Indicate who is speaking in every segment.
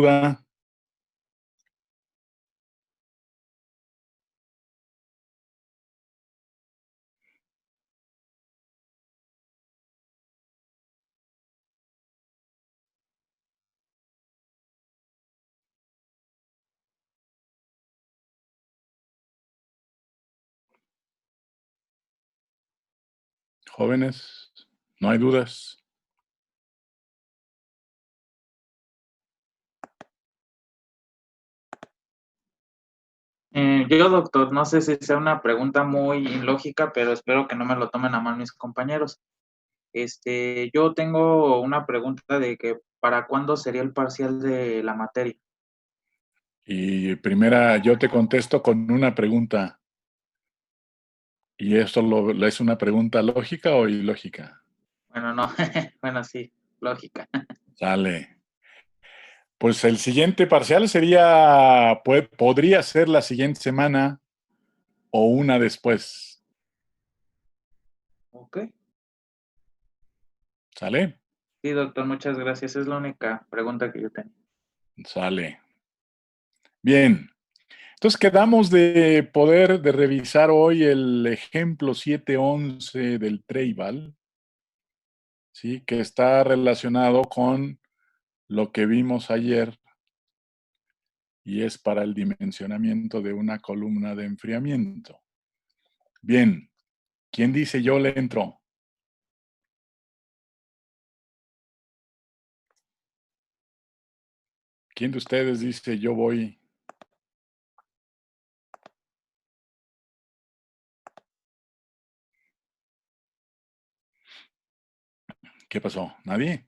Speaker 1: duda? Jóvenes, ¿no hay dudas?
Speaker 2: Yo, doctor, no sé si sea una pregunta muy ilógica, pero espero que no me lo tomen a mal mis compañeros. Yo tengo una pregunta de que ¿para cuándo sería el parcial de la materia?
Speaker 1: Y primera, yo te contesto con una pregunta. ¿Y esto es una pregunta lógica o ilógica?
Speaker 2: Bueno, no, bueno, sí, lógica.
Speaker 1: Sale. Pues el siguiente parcial sería, podría ser la siguiente semana o una después.
Speaker 2: Ok.
Speaker 1: ¿Sale?
Speaker 2: Sí, doctor, muchas gracias. Es la única pregunta que yo tenía.
Speaker 1: Sale. Bien. Entonces quedamos de revisar hoy el ejemplo 711 del Treibal, ¿sí? Que está relacionado con lo que vimos ayer y es para el dimensionamiento de una columna de enfriamiento. Bien, ¿quién dice yo le entro? ¿Quién de ustedes dice yo voy? ¿Qué pasó? ¿Nadie?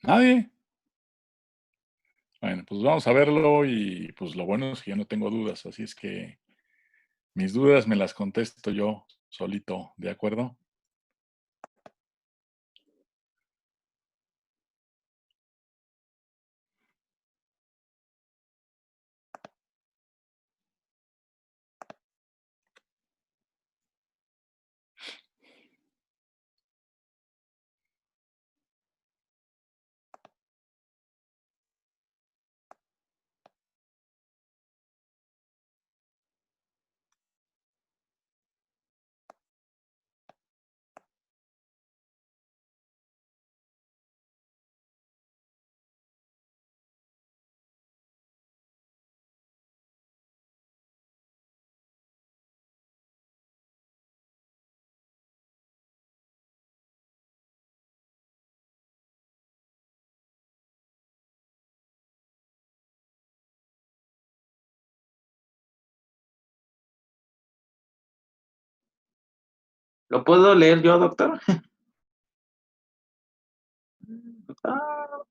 Speaker 1: ¿Nadie? Bueno, pues vamos a verlo y pues lo bueno es que yo no tengo dudas, así es que mis dudas me las contesto yo solito, ¿de acuerdo?
Speaker 2: ¿Lo puedo leer yo, doctor? Ah,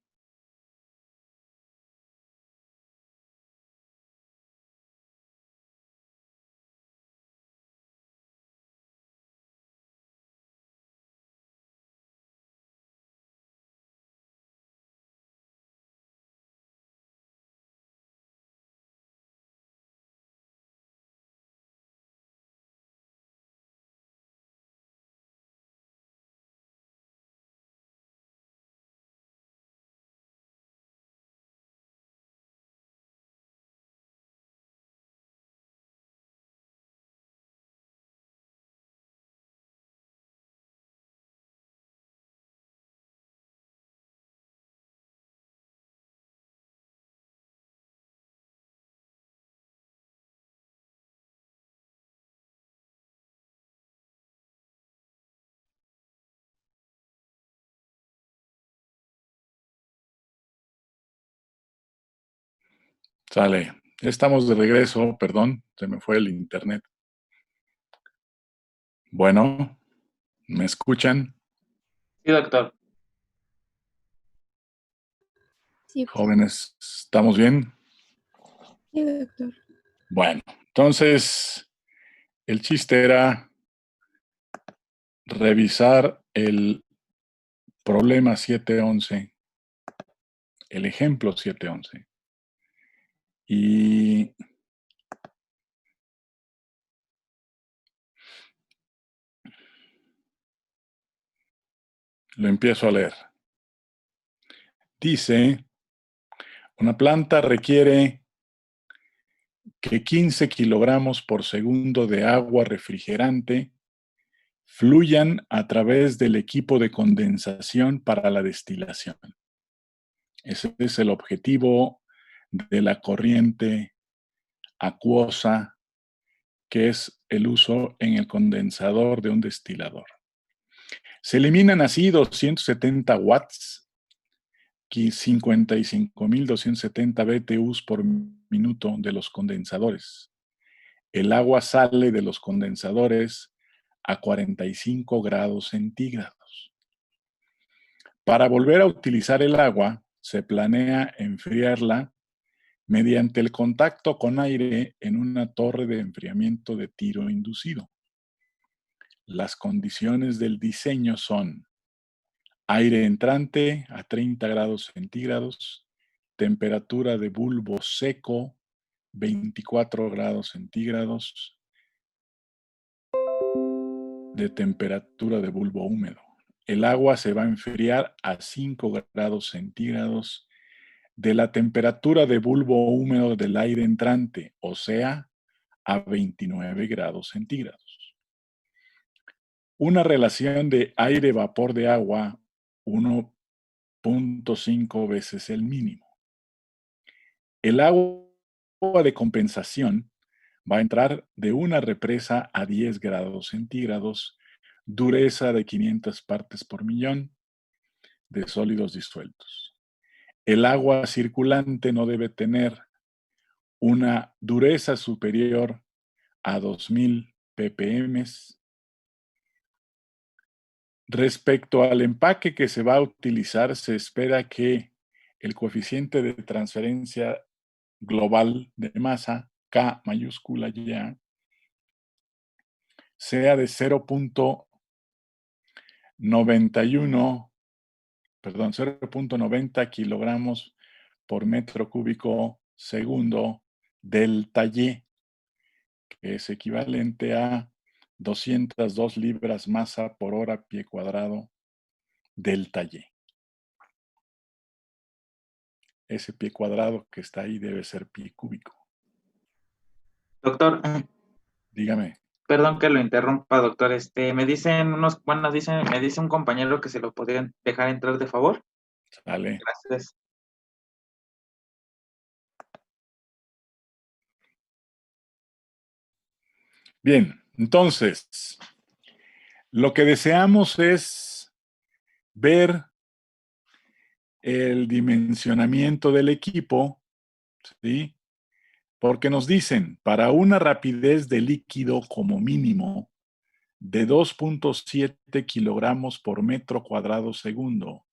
Speaker 1: Sale. Ya estamos de regreso, perdón, se me fue el internet. Bueno, ¿me escuchan?
Speaker 2: sí, doctor.
Speaker 3: Sí,
Speaker 1: Jóvenes, ¿estamos bien?
Speaker 3: sí, doctor.
Speaker 1: Bueno, entonces el chiste era revisar el problema 711, el ejemplo 711. Y Lo empiezo a leer. Dice, una planta requiere que 15 kilogramos por segundo de agua refrigerante fluyan a través del equipo de condensación para la destilación. Ese es el objetivo de la corriente acuosa, que es el uso en el condensador de un destilador. Se eliminan así 270 watts, 55.270 BTUs por minuto de los condensadores. El agua sale de los condensadores a 45 grados centígrados. Para volver a utilizar el agua, se planea enfriarla mediante el contacto con aire en una torre de enfriamiento de tiro inducido. Las condiciones del diseño son aire entrante a 30 grados centígrados, temperatura de bulbo seco 24 grados centígrados, de temperatura de bulbo húmedo. El agua se va a enfriar a 5 grados centígrados de la temperatura de bulbo húmedo del aire entrante, o sea, a 29 grados centígrados. Una relación de aire-vapor de agua 1.5 veces el mínimo. El agua de compensación va a entrar de una represa a 10 grados centígrados, dureza de 500 partes por millón de sólidos disueltos. El agua circulante no debe tener una dureza superior a 2000 ppm. Respecto al empaque que se va a utilizar, se espera que el coeficiente de transferencia global de masa, K mayúscula ya, sea de 0.90 kilogramos por metro cúbico segundo delta Y, que es equivalente a 202 libras masa por hora pie cuadrado delta Y. Ese pie cuadrado que está ahí debe ser pie cúbico.
Speaker 2: Doctor,
Speaker 1: Dígame.
Speaker 2: perdón que lo interrumpa, doctor. Me dicen me dice un compañero que se lo podrían dejar entrar de favor.
Speaker 1: Sale.
Speaker 2: Gracias.
Speaker 1: Bien, entonces, lo que deseamos es ver el dimensionamiento del equipo, ¿sí? Porque nos dicen, para una rapidez de líquido como mínimo de 2.7 kilogramos por metro cuadrado segundo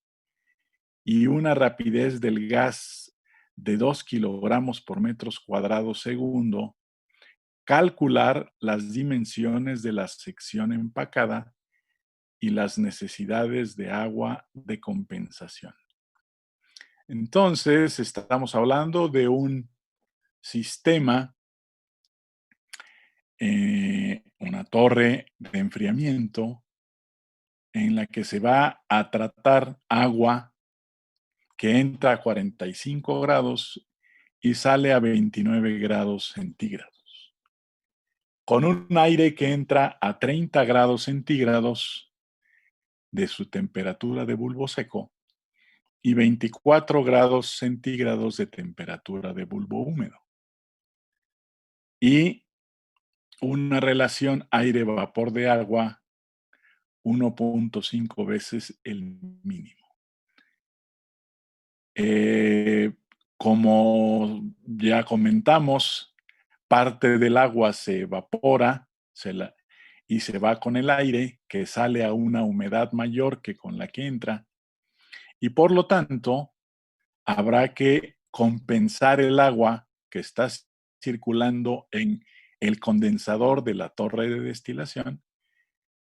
Speaker 1: y una rapidez del gas de 2 kilogramos por metros cuadrados segundo, calcular las dimensiones de la sección empacada y las necesidades de agua de compensación. Entonces, estamos hablando de un sistema, una torre de enfriamiento en la que se va a tratar agua que entra a 45 grados y sale a 29 grados centígrados, con un aire que entra a 30 grados centígrados de su temperatura de bulbo seco y 24 grados centígrados de temperatura de bulbo húmedo. Y una relación aire-vapor de agua 1.5 veces el mínimo. Como ya comentamos, parte del agua se evapora y se va con el aire, que sale a una humedad mayor que con la que entra, y por lo tanto habrá que compensar el agua que está circulando en el condensador de la torre de destilación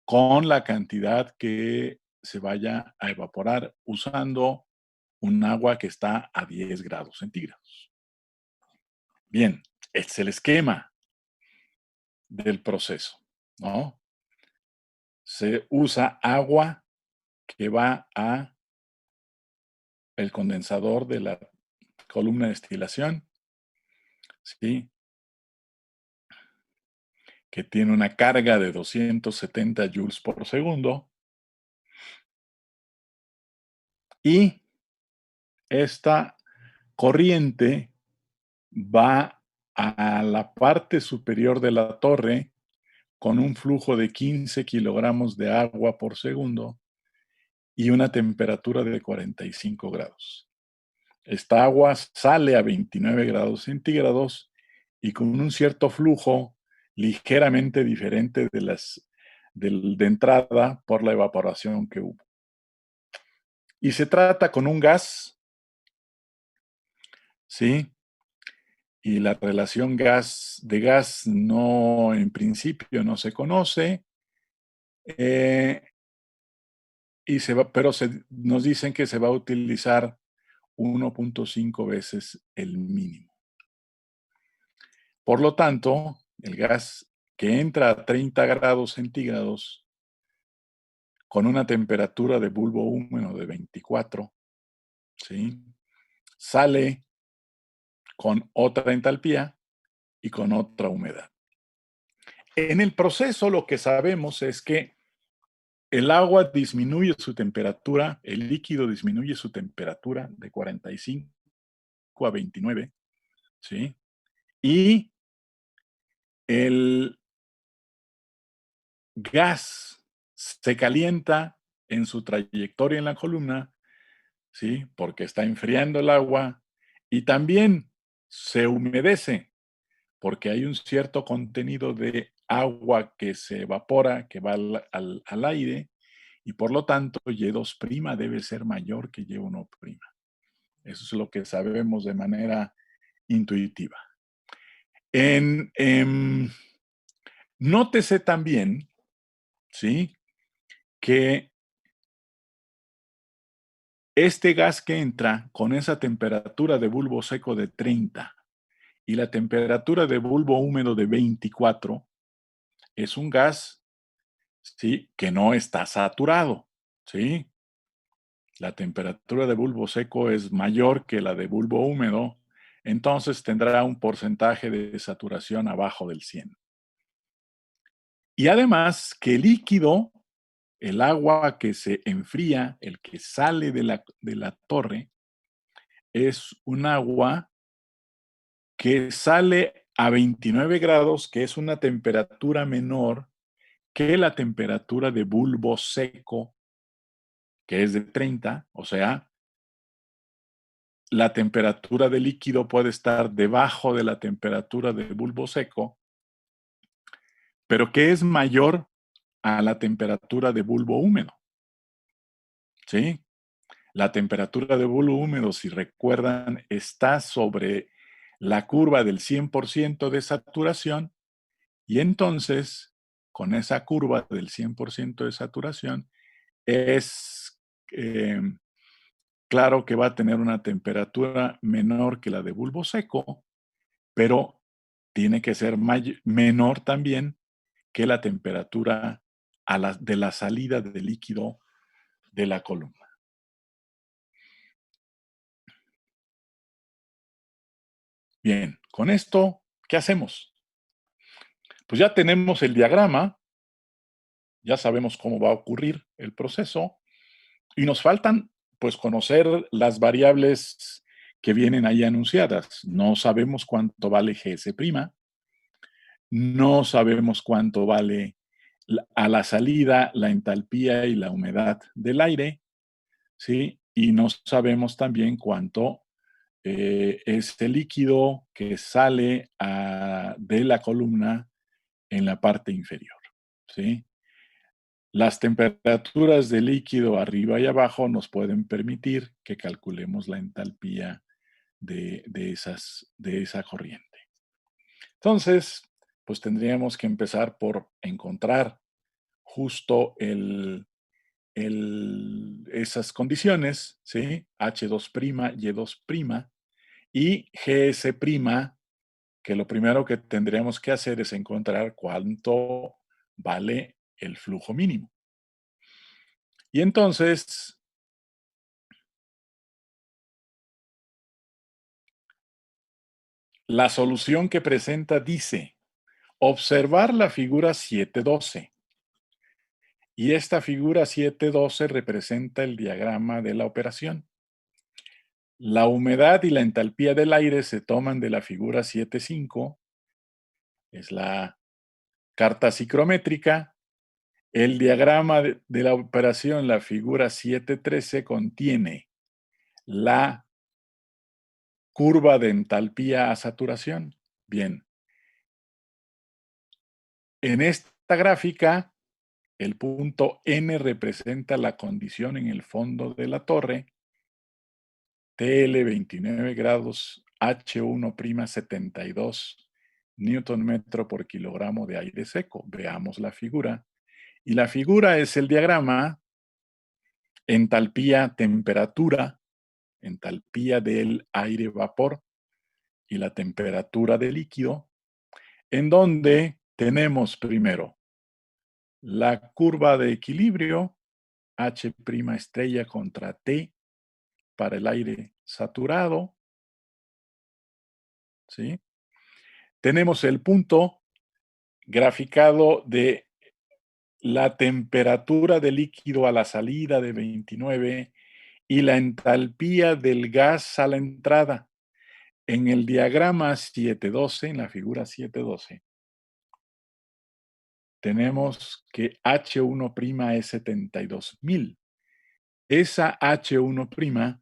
Speaker 1: con la cantidad que se vaya a evaporar usando un agua que está a 10 grados centígrados. Bien, este es el esquema del proceso, ¿no? Se usa agua que va a el condensador de la columna de destilación, ¿sí? Que tiene una carga de 270 joules por segundo. Y esta corriente va a la parte superior de la torre con un flujo de 15 kilogramos de agua por segundo y una temperatura de 45 grados. Esta agua sale a 29 grados centígrados y con un cierto flujo ligeramente diferente de entrada por la evaporación que hubo. Y se trata con un gas, ¿sí? Y la relación gas de gas no, en principio no se conoce, pero nos dicen que se va a utilizar 1.5 veces el mínimo. Por lo tanto, el gas que entra a 30 grados centígrados con una temperatura de bulbo húmedo de 24, ¿sí? Sale con otra entalpía y con otra humedad. En el proceso lo que sabemos es que el agua disminuye su temperatura, el líquido disminuye su temperatura de 45 a 29, ¿sí? Y el gas se calienta en su trayectoria en la columna, ¿sí? Porque está enfriando el agua y también se humedece porque hay un cierto contenido de agua que se evapora, que va al aire y por lo tanto Y2' debe ser mayor que Y1'. Eso es lo que sabemos de manera intuitiva. Nótese también, ¿sí? Que este gas que entra con esa temperatura de bulbo seco de 30 y la temperatura de bulbo húmedo de 24 es un gas, ¿sí? Que no está saturado, ¿sí? La temperatura de bulbo seco es mayor que la de bulbo húmedo, entonces tendrá un porcentaje de saturación abajo del 100. Y además que el líquido, el agua que se enfría, el que sale de la torre, es un agua que sale a 29 grados, que es una temperatura menor que la temperatura de bulbo seco, que es de 30, o sea, la temperatura del líquido puede estar debajo de la temperatura de bulbo seco, pero que es mayor a la temperatura de bulbo húmedo. ¿Sí? La temperatura de bulbo húmedo, si recuerdan, está sobre la curva del 100% de saturación y entonces, con esa curva del 100% de saturación, es claro que va a tener una temperatura menor que la de bulbo seco, pero tiene que ser menor también que la temperatura de la salida del líquido de la columna. Bien, con esto, ¿qué hacemos? Pues ya tenemos el diagrama, ya sabemos cómo va a ocurrir el proceso y nos faltan, pues, conocer las variables que vienen ahí anunciadas. No sabemos cuánto vale GS', no sabemos cuánto vale a la salida la entalpía y la humedad del aire, ¿sí? Y no sabemos también cuánto es el líquido que sale de la columna en la parte inferior, ¿sí? Las temperaturas de líquido arriba y abajo nos pueden permitir que calculemos la entalpía de esa corriente. Entonces, pues tendríamos que empezar por encontrar justo esas condiciones, ¿sí? H2', Y2', y GS', que lo primero que tendríamos que hacer es encontrar cuánto vale el flujo mínimo. Y entonces, la solución que presenta dice, observar la figura 7.12. Y esta figura 7.12 representa el diagrama de la operación. La humedad y la entalpía del aire se toman de la figura 7.5, es la carta psicométrica. El diagrama de la operación, la figura 7.13, contiene la curva de entalpía a saturación. Bien, en esta gráfica, el punto N representa la condición en el fondo de la torre, TL 29 grados, H1' 72 Newton metro por kilogramo de aire seco. Veamos la figura. Y la figura es el diagrama entalpía, temperatura, entalpía del aire vapor y la temperatura del líquido, en donde tenemos primero la curva de equilibrio, H' estrella contra T para el aire saturado, ¿sí? Tenemos el punto graficado de la temperatura del líquido a la salida de 29 y la entalpía del gas a la entrada. En el diagrama 7.12, en la figura 7.12, tenemos que H1' es 72,000. Esa H1'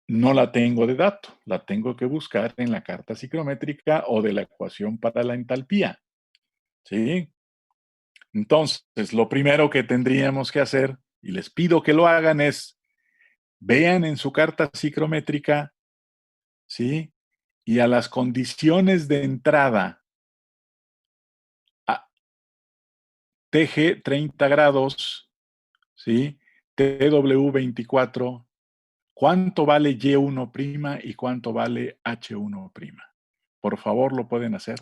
Speaker 1: no la tengo de dato, la tengo que buscar en la carta psicométrica o de la ecuación para la entalpía. ¿Sí? Entonces, lo primero que tendríamos que hacer, y les pido que lo hagan, es vean en su carta psicométrica, ¿sí? Y a las condiciones de entrada, a TG 30 grados, ¿sí? TW 24, ¿cuánto vale Y1' y cuánto vale H1'? Por favor, lo pueden hacer.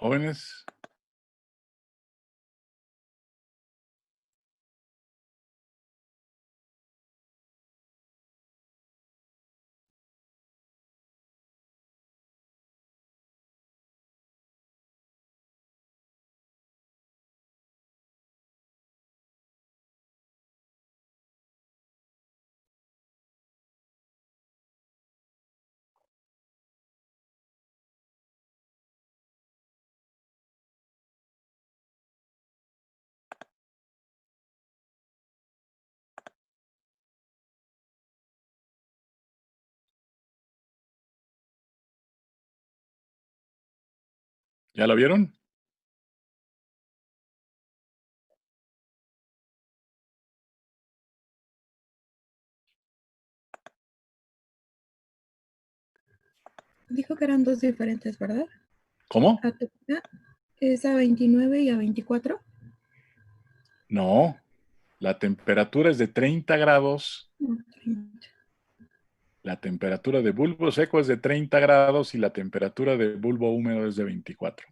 Speaker 1: Jóvenes, ¿ya lo vieron?
Speaker 3: Dijo que eran dos diferentes, ¿verdad?
Speaker 1: ¿Cómo?
Speaker 3: Es a 29 y a 24.
Speaker 1: No, la temperatura es de 30 grados,
Speaker 3: No, 30.
Speaker 1: la temperatura de bulbo seco es de 30 grados y la temperatura de bulbo húmedo es de 24.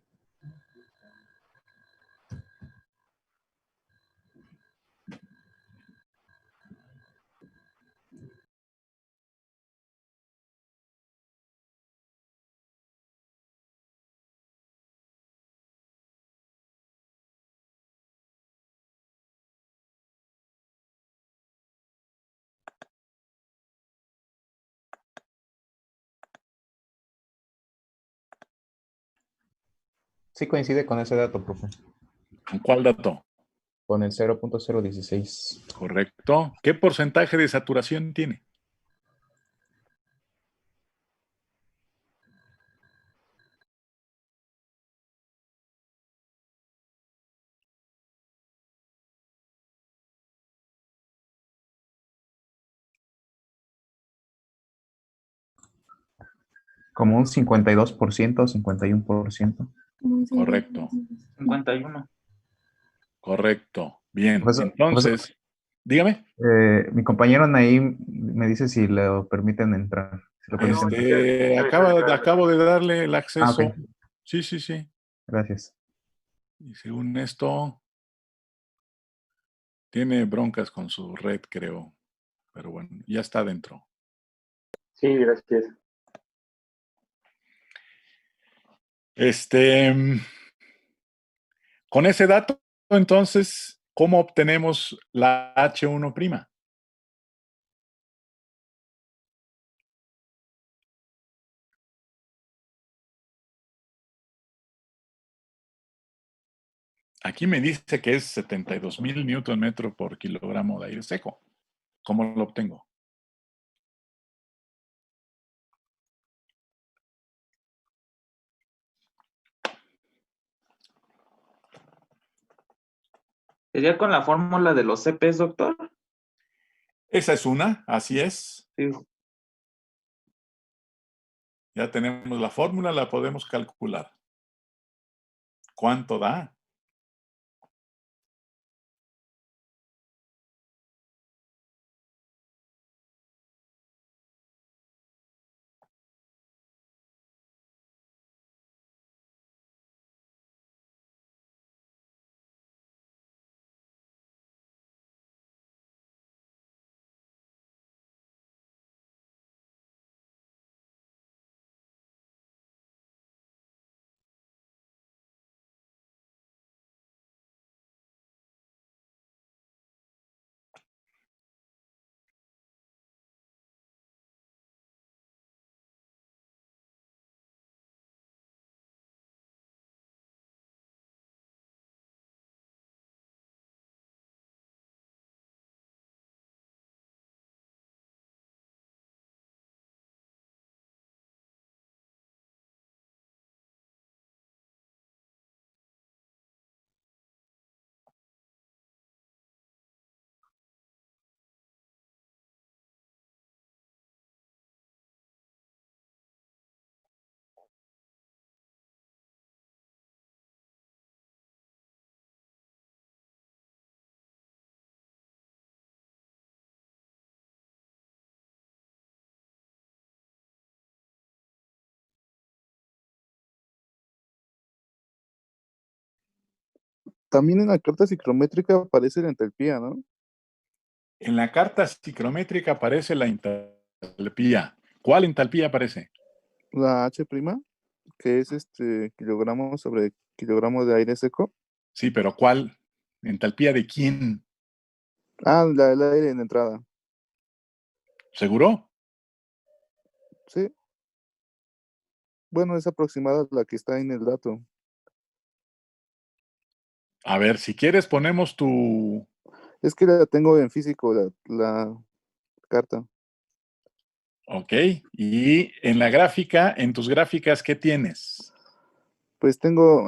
Speaker 4: Sí coincide con ese dato, profe.
Speaker 1: ¿Con cuál dato?
Speaker 4: Con el 0.016.
Speaker 1: Correcto. ¿Qué porcentaje de saturación tiene?
Speaker 4: Como un 52% o 51%.
Speaker 3: Como un
Speaker 1: Correcto.
Speaker 2: 51.
Speaker 1: Correcto. Bien.
Speaker 4: Profesor,
Speaker 1: Entonces, dígame.
Speaker 4: mi compañero Naim me dice si lo permiten entrar. Si lo permiten entrar.
Speaker 1: Acabo de darle el
Speaker 4: Ah, ok.
Speaker 1: acceso. Sí, sí, sí.
Speaker 4: Gracias.
Speaker 1: Y según esto, tiene broncas con su red, creo. Pero bueno, ya está dentro.
Speaker 5: Sí, gracias.
Speaker 1: Con ese dato, entonces, ¿cómo obtenemos la H1'? Aquí me dice que es 72,000 Newton metro por kilogramo de aire seco. ¿Cómo lo obtengo?
Speaker 2: ¿Sería con la fórmula de los CPs, doctor?
Speaker 1: Esa es una, así es.
Speaker 2: Sí.
Speaker 1: Ya tenemos la fórmula, la podemos calcular. ¿Cuánto da?
Speaker 6: También en la carta ciclométrica aparece la entalpía, ¿no?
Speaker 1: En la carta ciclométrica aparece la entalpía. ¿Cuál entalpía aparece?
Speaker 6: La H', que es kilogramos sobre kilogramo de aire seco.
Speaker 1: Sí, pero ¿cuál? ¿Entalpía de quién?
Speaker 6: Ah, la del aire en entrada.
Speaker 1: ¿Seguro?
Speaker 6: Sí. Bueno, es aproximada a la que está en el dato.
Speaker 1: A ver, si quieres ponemos tu...
Speaker 6: Es que la tengo en físico, la carta.
Speaker 1: Ok. Y en la gráfica, en tus gráficas, ¿qué tienes?
Speaker 6: Pues tengo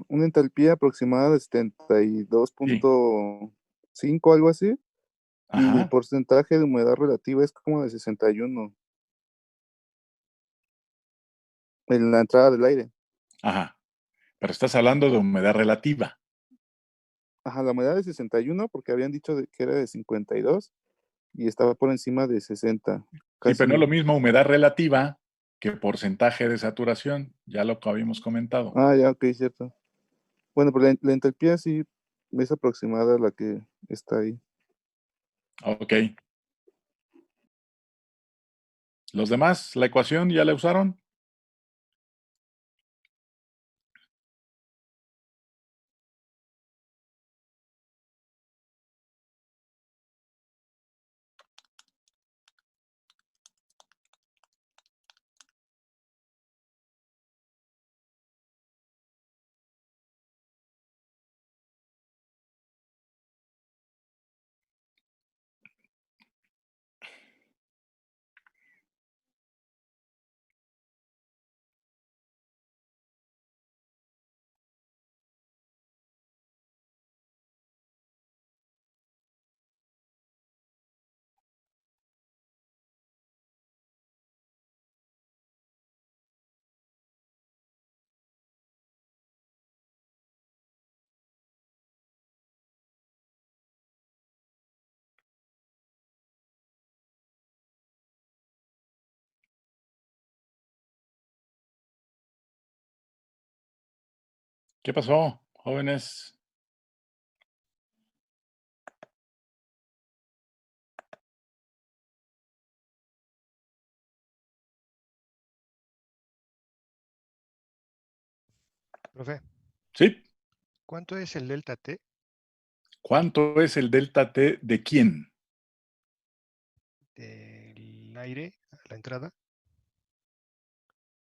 Speaker 6: una entalpía aproximada de
Speaker 1: Sí.
Speaker 6: 72.5, algo así. Y el
Speaker 1: Ajá.
Speaker 6: porcentaje de humedad relativa es como de 61 en la entrada del aire.
Speaker 1: Ajá. Pero estás hablando de humedad relativa.
Speaker 6: Ajá, la humedad de 61 porque habían dicho que era de 52 y estaba por encima de 60.
Speaker 1: Sí, pero no es lo
Speaker 6: Casi.
Speaker 1: mismo humedad relativa que porcentaje de saturación. Ya lo que habíamos comentado.
Speaker 6: Ah, ya, ok, cierto. Bueno, pero la entalpía sí es aproximada a la que está ahí.
Speaker 1: Ok. ¿Los demás, la ecuación ya la usaron? ¿Qué pasó, jóvenes?
Speaker 7: Profe,
Speaker 1: ¿Sí?
Speaker 7: ¿cuánto es el delta T
Speaker 1: ¿Cuánto es el delta T de quién?
Speaker 7: del aire a la entrada?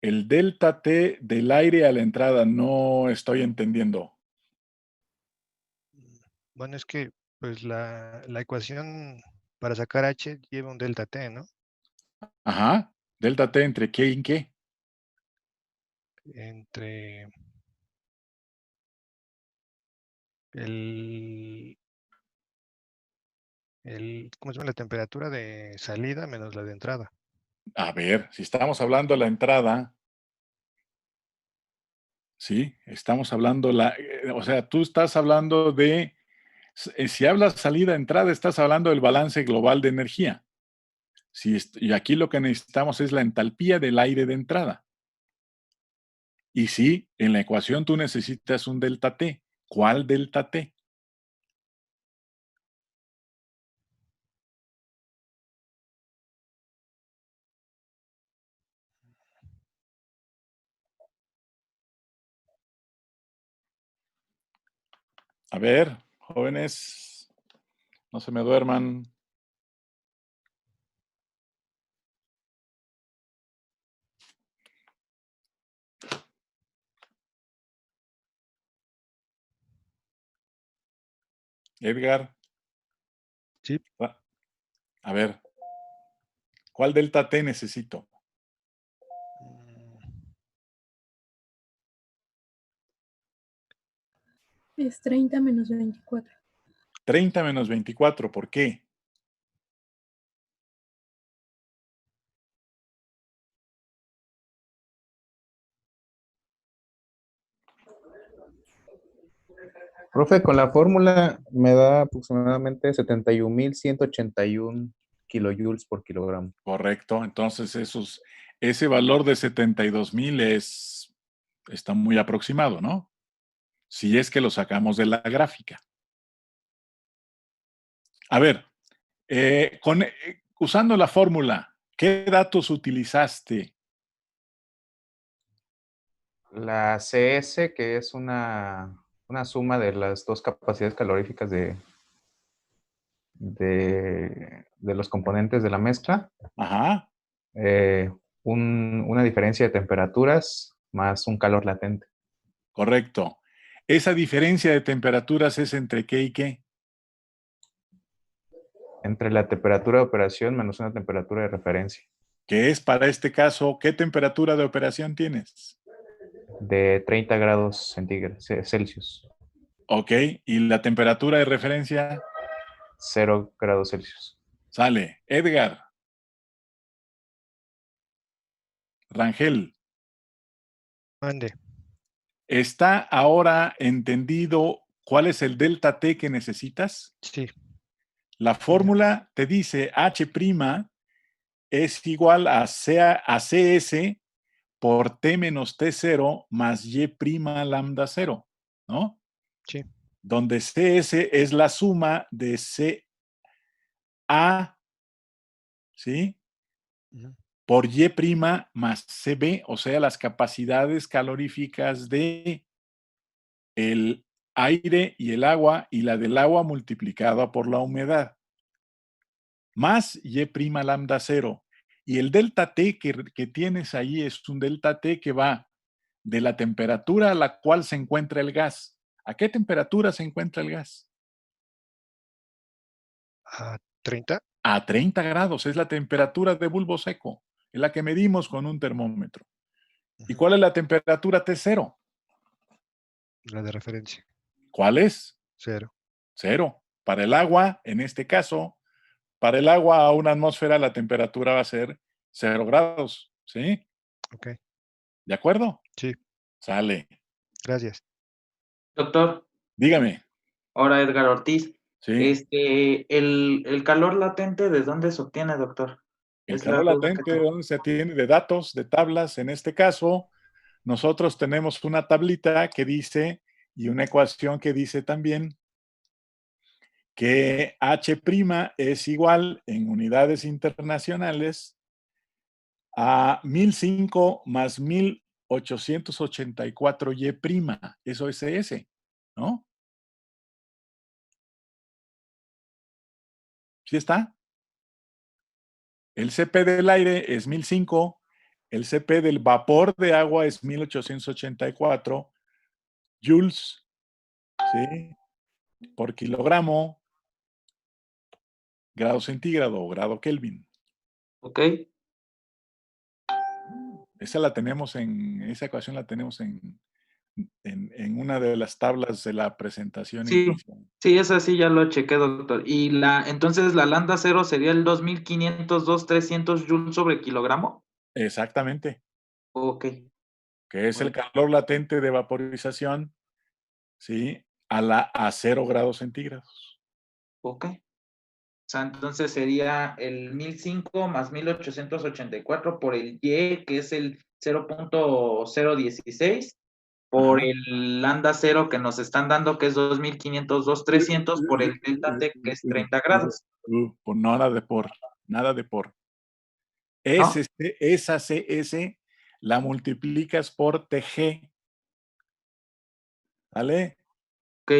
Speaker 1: El delta T del aire a la entrada, no estoy entendiendo.
Speaker 7: Bueno, es que pues la ecuación para sacar H lleva un delta T, ¿no?
Speaker 1: Ajá. ¿Delta T entre qué y qué?
Speaker 7: Entre el, ¿cómo se llama? La temperatura de salida menos la de entrada.
Speaker 1: A ver, si estamos hablando de la entrada, sí, estamos hablando o sea, tú estás hablando de, si hablas salida-entrada, estás hablando del balance global de energía. Y aquí lo que necesitamos es la entalpía del aire de entrada. Y sí, en la ecuación tú necesitas un delta T. ¿Cuál delta T? A ver, jóvenes, no se me duerman. Edgar.
Speaker 7: Sí.
Speaker 1: A ver, ¿cuál delta T necesito?
Speaker 3: Es 30 menos 24.
Speaker 1: 30 menos 24, ¿por qué?
Speaker 4: Profe, con la fórmula me da aproximadamente 71.181 kilojoules por kilogramo.
Speaker 1: Correcto, entonces ese valor de 72,000 está muy aproximado, ¿no? Si es que lo sacamos de la gráfica. A ver, usando la fórmula, ¿qué datos utilizaste?
Speaker 4: La CS, que es una suma de las dos capacidades caloríficas de los componentes de la mezcla,
Speaker 1: Ajá,
Speaker 4: una diferencia de temperaturas más un calor latente.
Speaker 1: correcto. Esa diferencia de temperaturas es entre qué y qué.
Speaker 4: Entre la temperatura de operación menos una temperatura de referencia.
Speaker 1: Que es para este caso, ¿qué temperatura de operación tienes?
Speaker 4: De 30 grados centígrados, Celsius.
Speaker 1: Ok, ¿y la temperatura de referencia?
Speaker 4: 0 grados Celsius.
Speaker 1: Sale. Edgar. Rangel.
Speaker 7: Mande.
Speaker 1: ¿Está ahora entendido cuál es el delta T que necesitas?
Speaker 7: Sí.
Speaker 1: La fórmula te dice H' es igual a CS por T menos T0 más Y' lambda 0, ¿no?
Speaker 7: Sí.
Speaker 1: Donde CS es la suma de CA, ¿sí? Por Y' más CB, o sea, las capacidades caloríficas de el aire y el agua, y la del agua multiplicada por la humedad, más Y' lambda 0. Y el delta T que tienes ahí es un delta T que va de la temperatura a la cual se encuentra el gas. ¿A qué temperatura se encuentra el gas?
Speaker 7: ¿A 30?
Speaker 1: A 30 grados, es la temperatura de bulbo seco, es la que medimos con un termómetro. ¿Y cuál es la temperatura T0?
Speaker 7: La de referencia.
Speaker 1: ¿Cuál es?
Speaker 7: 0.
Speaker 1: 0. Para el agua, en este caso, para el agua a una atmósfera la temperatura va a ser 0 grados, ¿sí?
Speaker 7: Ok.
Speaker 1: ¿De acuerdo?
Speaker 7: Sí.
Speaker 1: Sale.
Speaker 7: Gracias.
Speaker 2: Doctor,
Speaker 1: Dígame.
Speaker 2: ahora Edgar Ortiz.
Speaker 1: Sí.
Speaker 2: El calor latente, ¿de dónde se obtiene, doctor?
Speaker 1: El
Speaker 2: Es la
Speaker 1: calor
Speaker 2: duda que
Speaker 1: latente, ¿de
Speaker 2: tengo.
Speaker 1: dónde se tiene? De datos, de tablas. En este caso, nosotros tenemos una tablita que dice, y una ecuación que dice también, que H' es igual en unidades internacionales a 1005 más 1884 Y'. Eso es S, ¿no? ¿Sí está? El Cp del aire es 1005, el Cp del vapor de agua es 1884 joules, ¿sí? Por kilogramo, grado centígrado o grado Kelvin.
Speaker 2: Ok.
Speaker 1: Esa ecuación la tenemos en una de las tablas de la presentación
Speaker 2: Sí,
Speaker 1: inicial.
Speaker 2: sí, esa sí ya lo chequé, doctor. Y entonces la lambda cero sería el 2502 300 joules sobre kilogramo.
Speaker 1: Exactamente,
Speaker 2: Ok,
Speaker 1: que es el
Speaker 2: bueno,
Speaker 1: calor latente de vaporización, ¿sí? A 0 grados centígrados.
Speaker 2: ok. O sea, entonces sería el 1005 más 1884 por el Y, que es el 0.016, por
Speaker 1: Ajá.
Speaker 2: el lambda cero que nos están dando, que es 2502 300, por el delta T, que es 30 grados,
Speaker 1: Por nada de por, nada de por.
Speaker 2: ¿no?
Speaker 1: Esa CS la multiplicas por TG, ¿vale?
Speaker 2: Ok,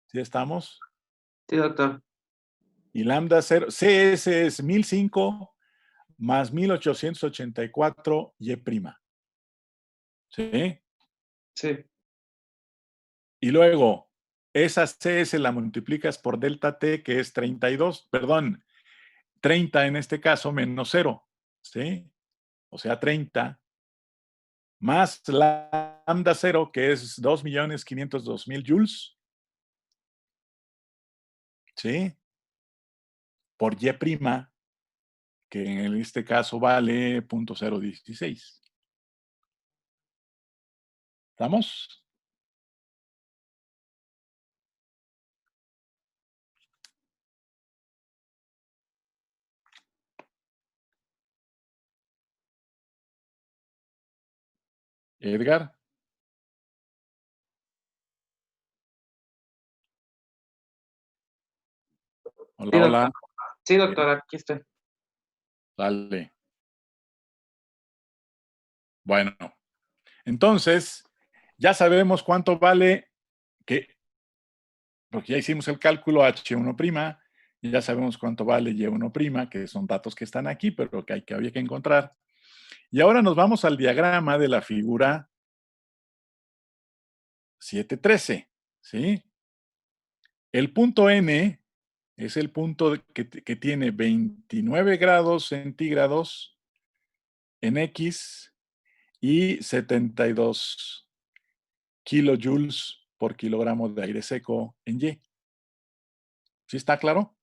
Speaker 1: ¿Sí estamos?
Speaker 2: sí, doctor.
Speaker 1: Y lambda 0, CS es 1005 más 1884 Y'. ¿Sí?
Speaker 2: Sí,
Speaker 1: Y luego, esa CS la multiplicas por delta T, que es 32, perdón, 30 en este caso, menos 0. ¿Sí? O sea, 30 más lambda 0, que es 2.502.000 joules, ¿sí? Por Y', que en este caso vale 0.016. ¿Estamos? Edgar. Hola,
Speaker 2: sí, doctor.
Speaker 1: hola.
Speaker 2: Sí, doctor, aquí estoy.
Speaker 1: Dale. Bueno, entonces, ya sabemos cuánto vale, porque ya hicimos el cálculo H1', y ya sabemos cuánto vale Y1', que son datos que están aquí, pero que había que encontrar. Y ahora nos vamos al diagrama de la figura 713, ¿sí? El punto N es el punto que tiene 29 grados centígrados en X y 72 kilojoules por kilogramo de aire seco en Y. ¿Sí está claro?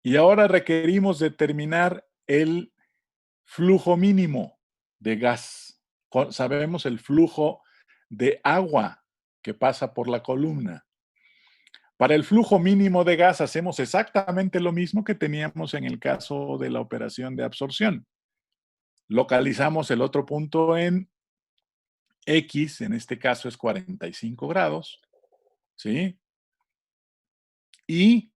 Speaker 1: Y ahora requerimos determinar el flujo mínimo de gas. Sabemos el flujo de agua que pasa por la columna. Para el flujo mínimo de gas hacemos exactamente lo mismo que teníamos en el caso de la operación de absorción. Localizamos el otro punto en X, en este caso es 45 grados, ¿sí? Y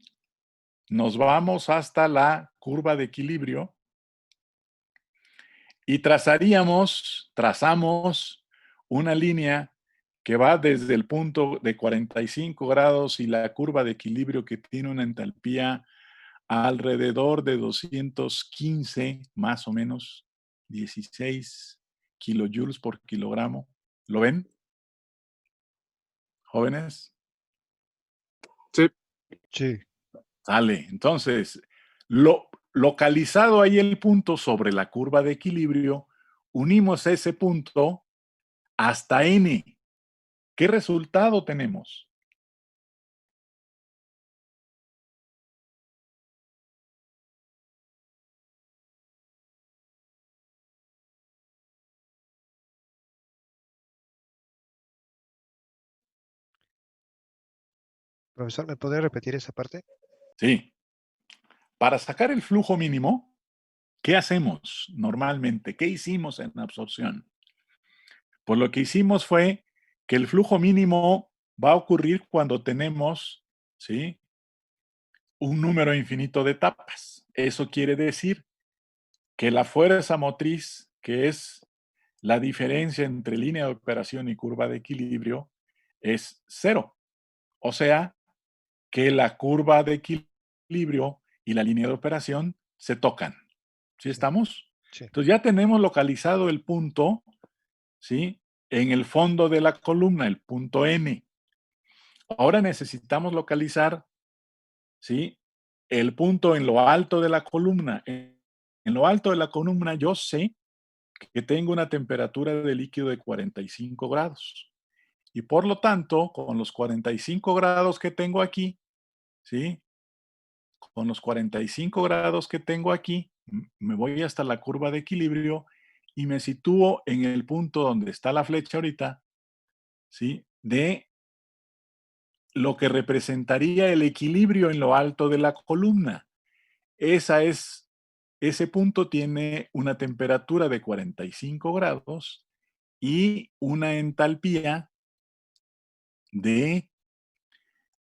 Speaker 1: nos vamos hasta la curva de equilibrio y trazamos una línea que va desde el punto de 45 grados y la curva de equilibrio que tiene una entalpía alrededor de 215, más o menos, 16 kilojoules por kilogramo. ¿Lo ven, jóvenes?
Speaker 6: Sí.
Speaker 7: Sí.
Speaker 1: Sale. Entonces, localizado ahí el punto sobre la curva de equilibrio, unimos ese punto hasta N. ¿Qué resultado tenemos?
Speaker 7: Profesor, ¿me podría repetir esa parte?
Speaker 1: Sí. Para sacar el flujo mínimo, ¿qué hacemos normalmente? ¿Qué hicimos en absorción? Pues lo que hicimos fue que el flujo mínimo va a ocurrir cuando tenemos, ¿sí?, un número infinito de etapas. Eso quiere decir que la fuerza motriz, que es la diferencia entre línea de operación y curva de equilibrio, es 0. O sea, que la curva de equilibrio y la línea de operación se tocan. ¿Sí estamos?
Speaker 7: Sí.
Speaker 1: Entonces ya tenemos localizado el punto, ¿sí?, en el fondo de la columna, el punto N. Ahora necesitamos localizar, ¿sí?, el punto en lo alto de la columna. En lo alto de la columna yo sé que tengo una temperatura de líquido de 45 grados. Y por lo tanto, con los 45 grados que tengo aquí, ¿sí?, con los 45 grados que tengo aquí, me voy hasta la curva de equilibrio y me sitúo en el punto donde está la flecha ahorita, ¿sí?, de lo que representaría el equilibrio en lo alto de la columna. Ese punto tiene una temperatura de 45 grados y una entalpía de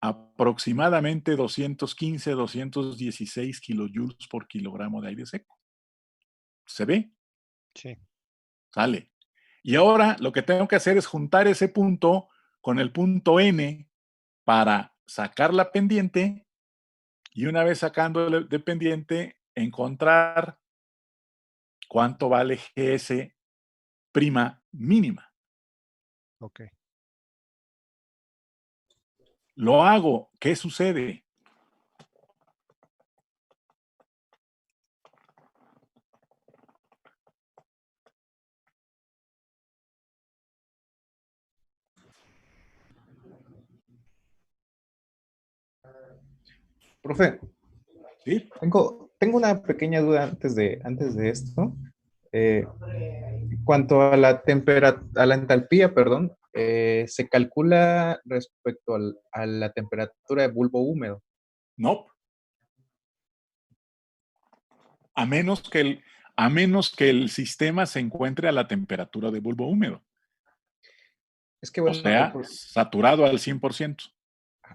Speaker 1: aproximadamente 215, 216 kilojoules por kilogramo de aire seco. ¿Se ve?
Speaker 7: Sí.
Speaker 1: Sale. Y ahora lo que tengo que hacer es juntar ese punto con el punto N para sacar la pendiente y una vez sacando de pendiente, encontrar cuánto vale GS prima mínima.
Speaker 7: Ok.
Speaker 1: Lo hago. ¿Qué sucede?
Speaker 4: Profe,
Speaker 1: ¿Sí?
Speaker 4: tengo una pequeña duda antes de esto. Cuanto a la a la entalpía, perdón, se calcula respecto a la temperatura de bulbo húmedo.
Speaker 1: No. A menos que el sistema se encuentre a la temperatura de bulbo húmedo.
Speaker 4: Es que
Speaker 1: O
Speaker 4: bueno,
Speaker 1: sea, saturado al 100%.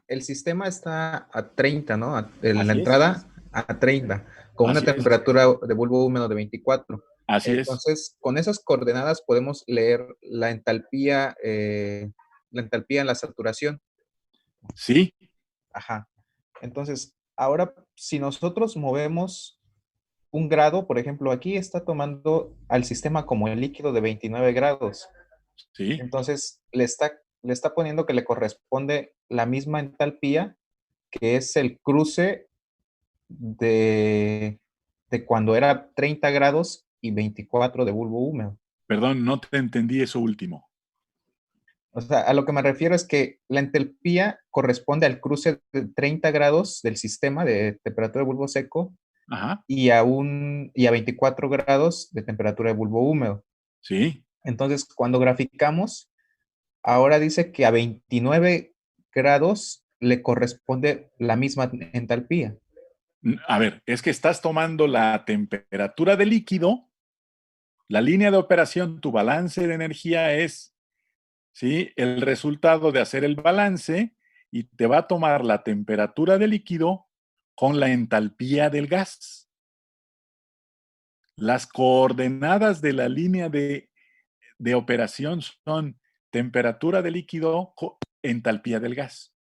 Speaker 4: el sistema está a 30, ¿no? En la
Speaker 1: Así es.
Speaker 4: entrada a 30, con una
Speaker 1: Así es.
Speaker 4: temperatura de bulbo húmedo de 24.
Speaker 1: Así es.
Speaker 4: Entonces, con esas coordenadas podemos leer la entalpía en la saturación.
Speaker 1: Sí.
Speaker 4: Ajá. Entonces, ahora, si nosotros movemos un grado, por ejemplo, aquí está tomando al sistema como el líquido de 29 grados.
Speaker 1: Sí.
Speaker 4: Entonces, le está poniendo que le corresponde la misma entalpía, que es el cruce de cuando era 30 grados y 24 de bulbo húmedo.
Speaker 1: Perdón, no te entendí eso último.
Speaker 4: O sea, a lo que me refiero es que la entalpía corresponde al cruce de 30 grados del sistema de temperatura de bulbo seco
Speaker 1: Ajá.
Speaker 4: y a 24 grados de temperatura de bulbo húmedo.
Speaker 1: Sí.
Speaker 4: Entonces, cuando graficamos, ahora dice que a 29 grados le corresponde la misma entalpía.
Speaker 1: A ver, es que estás tomando la temperatura del líquido, la línea de operación, tu balance de energía es, ¿sí?, el resultado de hacer el balance y te va a tomar la temperatura del líquido con la entalpía del gas. Las coordenadas de la línea de operación son temperatura del líquido, entalpía del gas.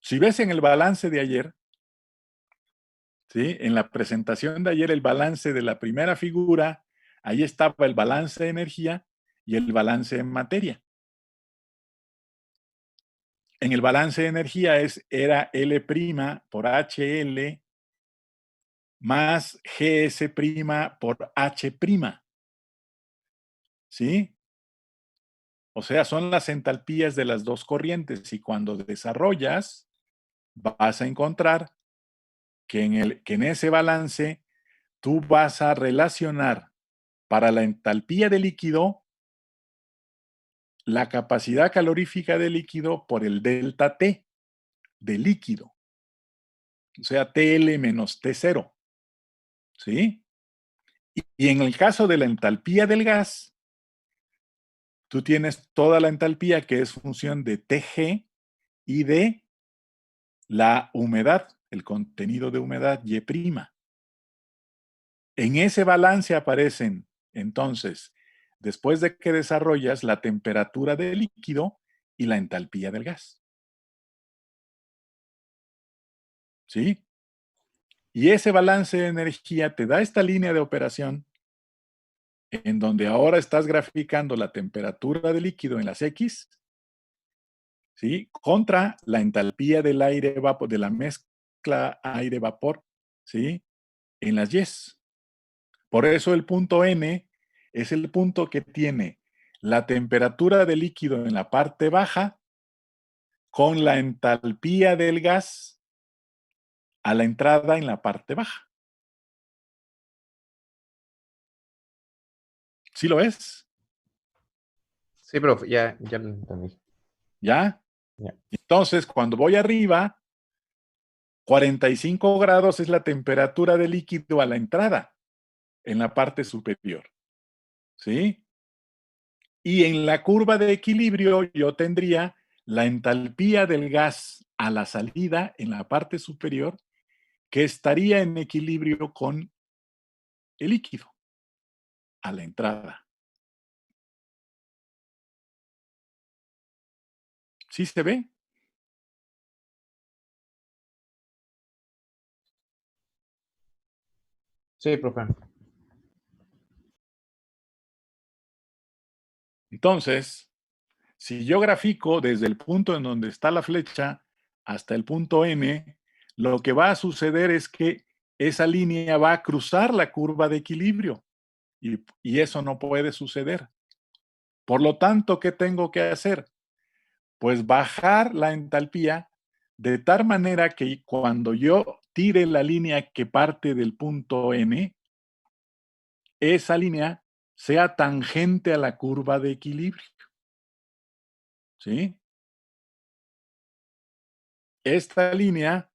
Speaker 1: Si ves en el balance de ayer, ¿sí?, en la presentación de ayer, el balance de la primera figura, ahí estaba el balance de energía y el balance de materia. En el balance de energía era L' por HL más GS' por H'. ¿Sí? O sea, son las entalpías de las dos corrientes y cuando desarrollas, vas a encontrar que en ese balance tú vas a relacionar para la entalpía de líquido la capacidad calorífica del líquido por el delta T del líquido. o sea, TL menos T0, ¿sí? Y en el caso de la entalpía del gas, tú tienes toda la entalpía que es función de TG y de la humedad, el contenido de humedad Y'. En ese balance aparecen, entonces, después de que desarrollas la temperatura del líquido y la entalpía del gas. ¿Sí? Y ese balance de energía te da esta línea de operación en donde ahora estás graficando la temperatura del líquido en las X, ¿sí? Contra la entalpía del aire vapor, de la mezcla aire-vapor, ¿sí? En las Y. Por eso el punto N es el punto que tiene la temperatura del líquido en la parte baja con la entalpía del gas a la entrada en la parte baja. ¿Sí lo ves?
Speaker 4: Sí, profe, ya lo entendí.
Speaker 1: ¿Ya?
Speaker 4: Ya.
Speaker 1: Entonces, cuando voy arriba, 45 grados es la temperatura del líquido a la entrada en la parte superior. ¿Sí? Y en la curva de equilibrio yo tendría la entalpía del gas a la salida en la parte superior que estaría en equilibrio con el líquido a la entrada. ¿Sí se ve?
Speaker 4: Sí, profe.
Speaker 1: Entonces, si yo grafico desde el punto en donde está la flecha hasta el punto N, lo que va a suceder es que esa línea va a cruzar la curva de equilibrio y eso no puede suceder. Por lo tanto, ¿qué tengo que hacer? Pues bajar la entalpía de tal manera que cuando yo tire la línea que parte del punto N, esa línea sea tangente a la curva de equilibrio. ¿Sí? Esta línea,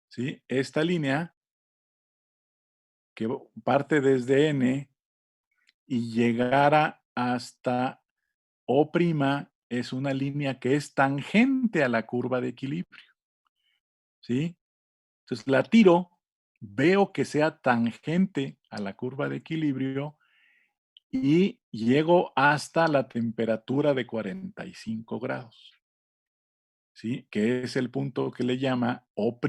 Speaker 1: ¿sí? Esta línea que parte desde N y llegara hasta O' es una línea que es tangente a la curva de equilibrio. ¿Sí? Entonces la tiro, veo que sea tangente a la curva de equilibrio y llego hasta la temperatura de 45 grados. ¿Sí? Que es el punto que le llama O'.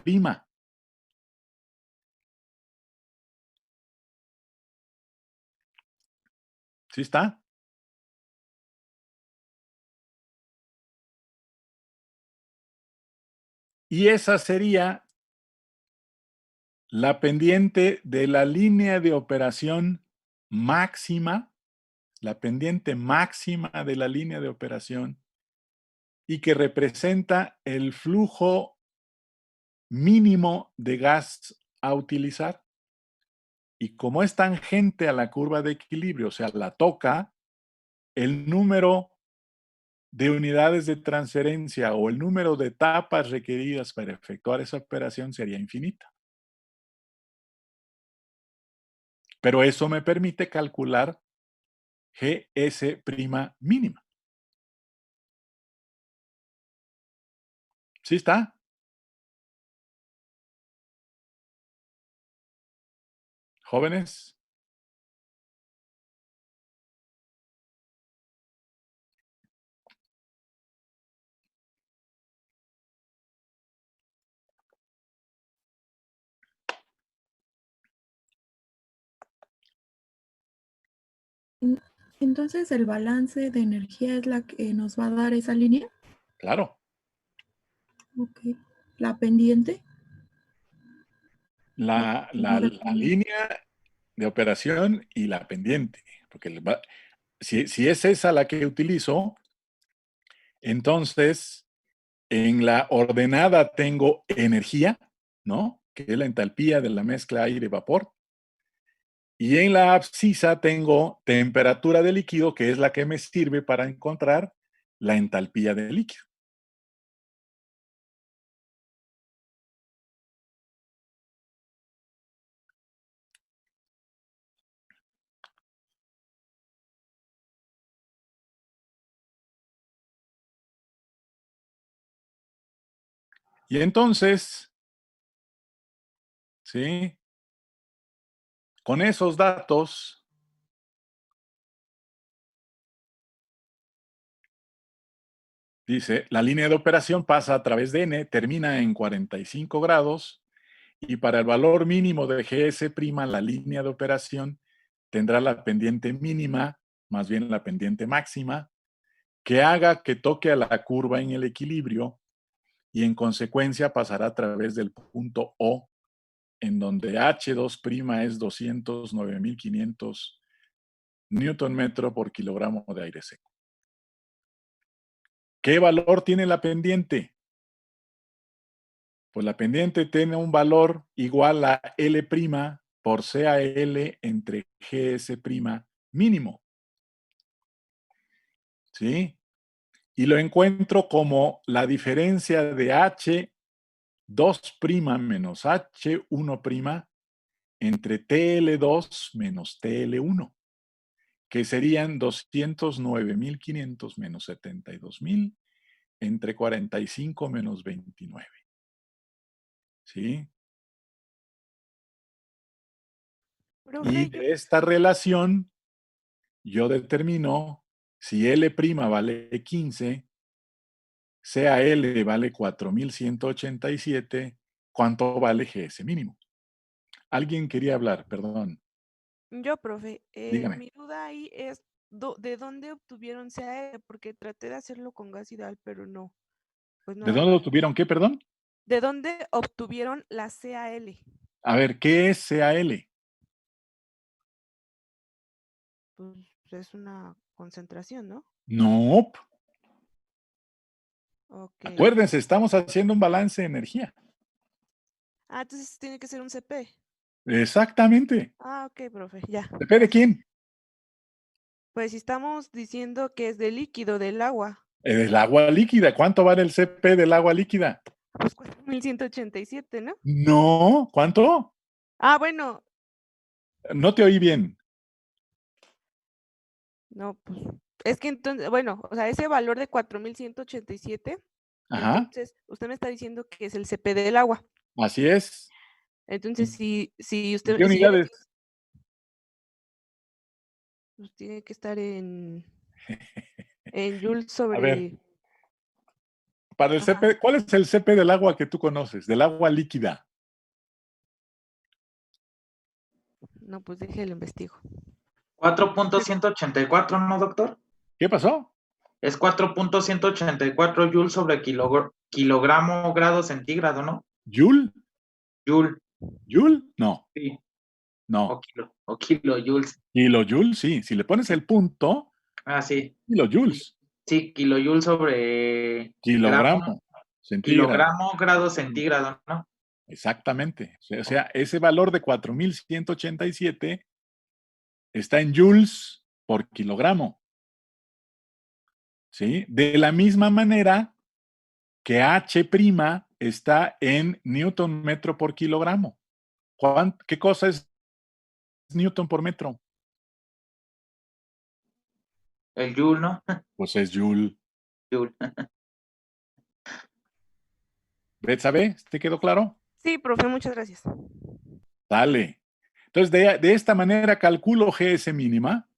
Speaker 1: ¿Sí está? Y esa sería la pendiente de la línea de operación máxima, la pendiente máxima de la línea de operación y que representa el flujo mínimo de gas a utilizar. Y como es tangente a la curva de equilibrio, o sea, la toca, el número de unidades de transferencia o el número de etapas requeridas para efectuar esa operación sería infinita. Pero eso me permite calcular GS' mínima. ¿Sí está? Jóvenes.
Speaker 3: Entonces, ¿el balance de energía es la que nos va a dar esa línea?
Speaker 1: Claro.
Speaker 3: Ok. ¿La pendiente?
Speaker 1: La línea de operación y la pendiente. Porque si es esa la que utilizo, entonces en la ordenada tengo energía, ¿no? Que es la entalpía de la mezcla aire-vapor. Y en la abscisa tengo temperatura de líquido, que es la que me sirve para encontrar la entalpía del líquido. Y entonces, ¿sí? Con esos datos, dice, la línea de operación pasa a través de N, termina en 45 grados y para el valor mínimo de GS', la línea de operación tendrá la pendiente mínima, más bien la pendiente máxima, que haga que toque a la curva en el equilibrio y en consecuencia pasará a través del punto O, en donde H2' es 209.500 Newton metro por kilogramo de aire seco. ¿Qué valor tiene la pendiente? Pues la pendiente tiene un valor igual a L' por CAL entre GS' mínimo. ¿Sí? Y lo encuentro como la diferencia de H2' menos H1' entre TL2 menos TL1, que serían 209.500 menos 72.000 entre 45 menos 29. ¿Sí?
Speaker 3: Profe,
Speaker 1: Y de esta relación, yo determino si L' vale 15, CAL vale 4.187, ¿cuánto vale GS mínimo? Alguien quería hablar, perdón.
Speaker 3: yo, profe,
Speaker 1: Dígame.
Speaker 3: mi duda ahí es ¿de dónde obtuvieron CAE? Porque traté de hacerlo con gas ideal, pero no, pues no
Speaker 1: ¿De
Speaker 3: da
Speaker 1: dónde lo
Speaker 3: nada.
Speaker 1: tuvieron qué, perdón?
Speaker 3: ¿De dónde obtuvieron la CAL?
Speaker 1: A ver, ¿qué es CAL?
Speaker 3: Pues es una concentración, ¿no?
Speaker 1: No,
Speaker 3: Ok.
Speaker 1: acuérdense, estamos haciendo un balance de energía.
Speaker 3: Ah, entonces tiene que ser un CP.
Speaker 1: Exactamente.
Speaker 3: Ah, ok, profe, ya.
Speaker 1: ¿Depende de quién?
Speaker 3: Pues si estamos diciendo que es de líquido, del agua,
Speaker 1: El agua líquida. ¿Cuánto vale el CP del agua líquida?
Speaker 3: pues 4.187, ¿no?
Speaker 1: No, ¿cuánto?
Speaker 3: Ah, bueno,
Speaker 1: No te oí bien.
Speaker 3: no, pues es que entonces, bueno, o sea, ese valor de 4.187,
Speaker 1: Ajá,
Speaker 3: entonces usted me está diciendo que es el CP del agua.
Speaker 1: así es.
Speaker 3: Entonces, si
Speaker 1: ¿En qué
Speaker 3: usted, si yo le
Speaker 1: unidades?
Speaker 3: digo, pues tiene que estar en joules
Speaker 1: A ver,
Speaker 3: sobre,
Speaker 1: para el
Speaker 3: ajá,
Speaker 1: CP, ¿cuál es el CP del agua que tú conoces? Del agua líquida.
Speaker 3: no, pues déjelo investigo.
Speaker 2: 4.184, ¿no, doctor?
Speaker 1: ¿Qué pasó?
Speaker 2: Es 4.184 joules sobre kilogramo grado centígrado, ¿no?
Speaker 1: ¿Joule?
Speaker 2: Joule,
Speaker 1: ¿Joule? No,
Speaker 2: sí.
Speaker 1: no.
Speaker 2: O kilojoules.
Speaker 1: Kilojoule, sí. Si le pones el punto,
Speaker 2: Ah, sí.
Speaker 1: kilojoules.
Speaker 2: Sí, kilojoules sobre
Speaker 1: Kilogramo centígrado.
Speaker 2: kilogramo grado centígrado, ¿no?
Speaker 1: Exactamente. O sea, ese valor de 4.187 está en joules por kilogramo. ¿Sí? De la misma manera que H' está en newton metro por kilogramo. ¿Qué cosa es newton por metro?
Speaker 2: El joule, ¿no?
Speaker 1: Pues es joule.
Speaker 2: Joule.
Speaker 1: ¿Sabe? ¿Te quedó claro?
Speaker 3: Sí, profe, muchas gracias.
Speaker 1: Dale. Entonces, de esta manera calculo GS mínima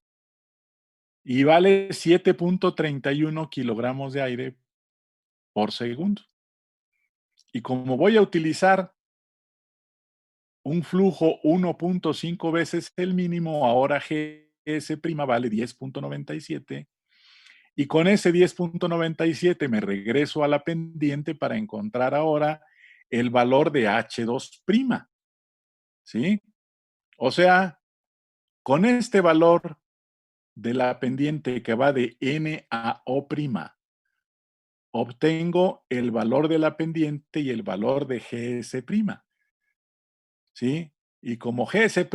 Speaker 1: y vale 7.31 kilogramos de aire por segundo. Y como voy a utilizar un flujo 1.5 veces el mínimo, ahora GS' vale 10.97 y con ese 10.97 me regreso a la pendiente para encontrar ahora el valor de H2'. ¿Sí? O sea, con este valor de la pendiente que va de N a O', obtengo el valor de la pendiente y el valor de GS'. ¿Sí? Y como GS'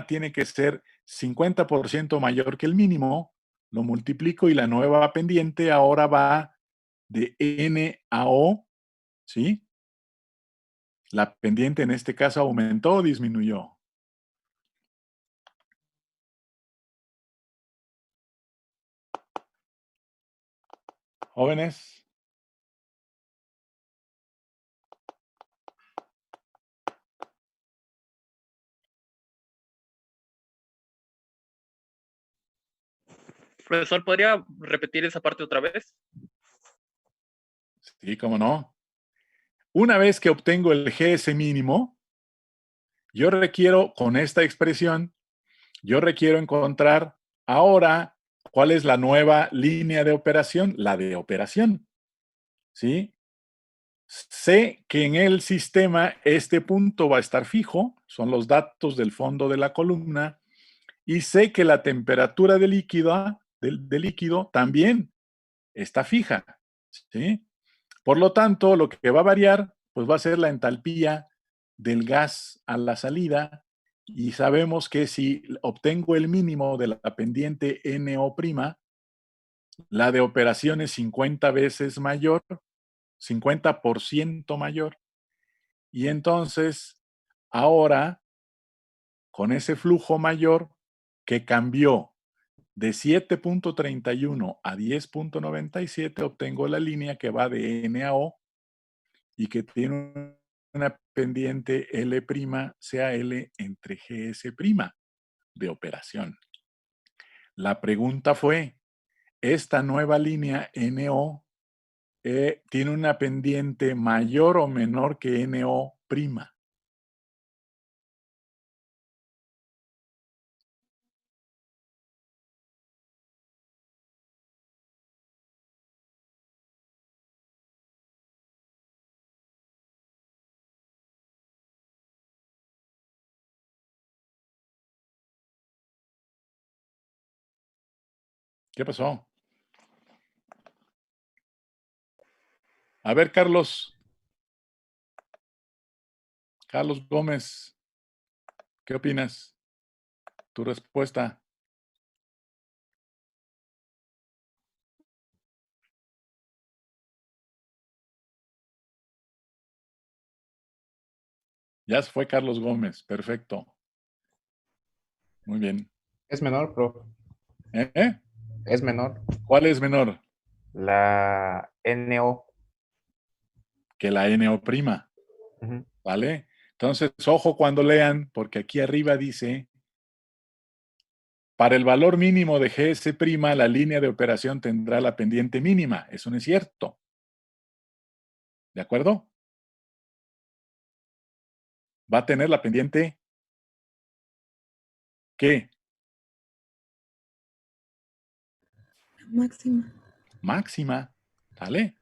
Speaker 1: tiene que ser 50% mayor que el mínimo, lo multiplico y la nueva pendiente ahora va de N a O, ¿sí? La pendiente en este caso aumentó o disminuyó. Jóvenes.
Speaker 8: Profesor, ¿podría repetir esa parte otra vez?
Speaker 1: Sí, cómo no. Una vez que obtengo el GS mínimo, yo requiero, con esta expresión, yo requiero encontrar ahora cuál es la nueva línea de operación, la de operación. ¿Sí? Sé que en el sistema este punto va a estar fijo, son los datos del fondo de la columna, y sé que la temperatura del líquido también está fija. ¿Sí? Por lo tanto, lo que va a variar, pues va a ser la entalpía del gas a la salida, y sabemos que si obtengo el mínimo de la pendiente NO', la de operación es 50 veces mayor, 50% mayor, y entonces ahora con ese flujo mayor que cambió de 7.31 a 10.97, obtengo la línea que va de N a O y que tiene una pendiente L' CAL entre GS' de operación. La pregunta fue, ¿esta nueva línea NO tiene una pendiente mayor o menor que NO'? ¿Qué pasó? A ver, Carlos Gómez, ¿qué opinas? Tu respuesta. Ya se fue Carlos Gómez, perfecto. Muy bien.
Speaker 4: Es menor, profe.
Speaker 1: ¿Eh?
Speaker 4: Es menor.
Speaker 1: ¿Cuál es menor?
Speaker 4: La NO.
Speaker 1: Que la NO'.
Speaker 4: Ujú.
Speaker 1: ¿Vale? Entonces, ojo cuando lean, porque aquí arriba dice, para el valor mínimo de GS', la línea de operación tendrá la pendiente mínima. Eso no es cierto. ¿De acuerdo? Va a tener la pendiente, ¿qué?
Speaker 9: Máxima.
Speaker 1: Máxima. ¿Vale?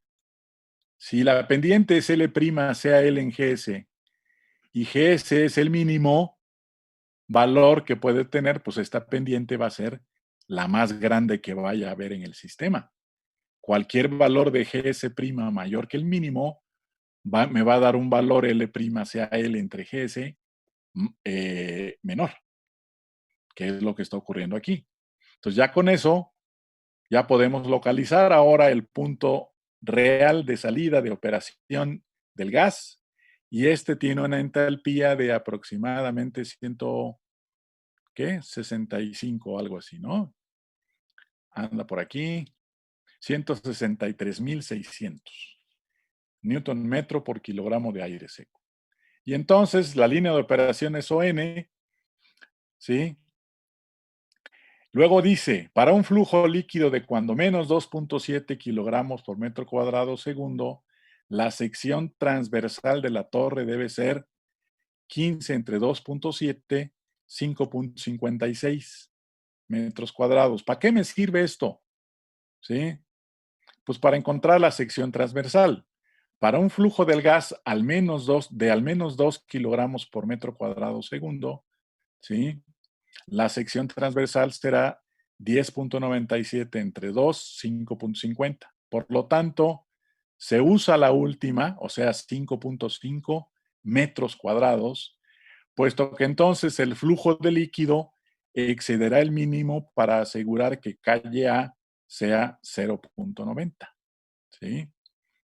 Speaker 1: Si la pendiente es L', sea L en GS, y GS es el mínimo valor que puede tener, pues esta pendiente va a ser la más grande que vaya a haber en el sistema. Cualquier valor de GS' mayor que el mínimo me va a dar un valor L', sea L entre GS menor, que es lo que está ocurriendo aquí. Entonces ya con eso, ya podemos localizar ahora el punto real de salida de operación del gas, y este tiene una entalpía de aproximadamente 65 o algo así, ¿no? Anda por aquí, 163,600 Newton metro por kilogramo de aire seco. Y entonces la línea de operación es ON, ¿sí? Luego dice, para un flujo líquido de cuando menos 2.7 kilogramos por metro cuadrado segundo, la sección transversal de la torre debe ser 15 entre 2.7, 5.56 metros cuadrados. ¿Para qué me sirve esto? ¿Sí? Pues para encontrar la sección transversal. Para un flujo del gas de al menos 2 kilogramos por metro cuadrado segundo, ¿sí? La sección transversal será 10.97 entre 2, 5.50. Por lo tanto, se usa la última, o sea, 5.5 metros cuadrados, puesto que entonces el flujo de líquido excederá el mínimo para asegurar que KA sea 0.90. ¿Sí?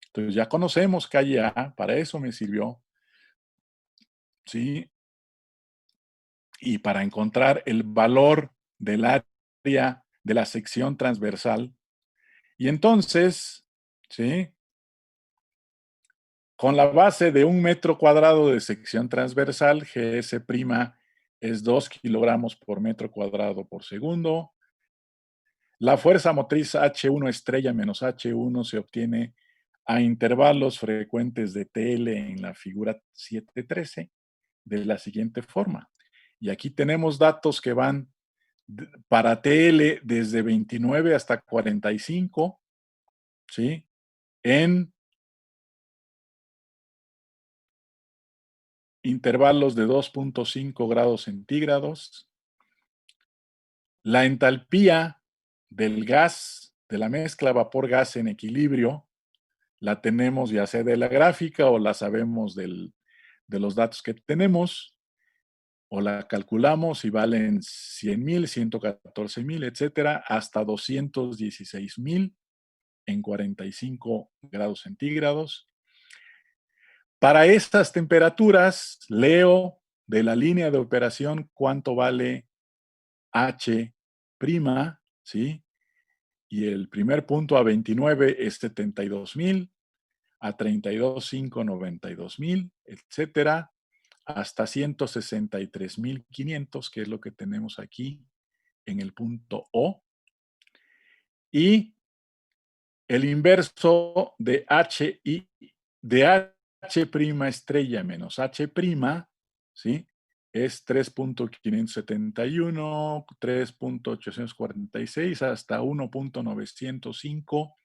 Speaker 1: Entonces ya conocemos KA, para eso me sirvió. ¿Sí? Y para encontrar el valor del área de la sección transversal. Y entonces, ¿sí? Con la base de 1 metro cuadrado de sección transversal, GS' es 2 kilogramos por metro cuadrado por segundo. La fuerza motriz H1 estrella menos H1 se obtiene a intervalos frecuentes de TL en la figura 713 de la siguiente forma. Y aquí tenemos datos que van para TL desde 29 hasta 45, ¿sí? En intervalos de 2.5 grados centígrados. La entalpía del gas, de la mezcla vapor-gas en equilibrio, la tenemos ya sea de la gráfica o la sabemos de los datos que tenemos, o la calculamos y valen 100,000, 114,000, etcétera, hasta 216,000 en 45 grados centígrados. Para estas temperaturas, leo de la línea de operación cuánto vale H', ¿sí? Y el primer punto a 29 es 72,000, a 32,5, 92,000, etcétera, hasta 163,500, que es lo que tenemos aquí en el punto O. Y el inverso de H estrella menos H', ¿sí? Es 3.571, 3.846 hasta 1.905,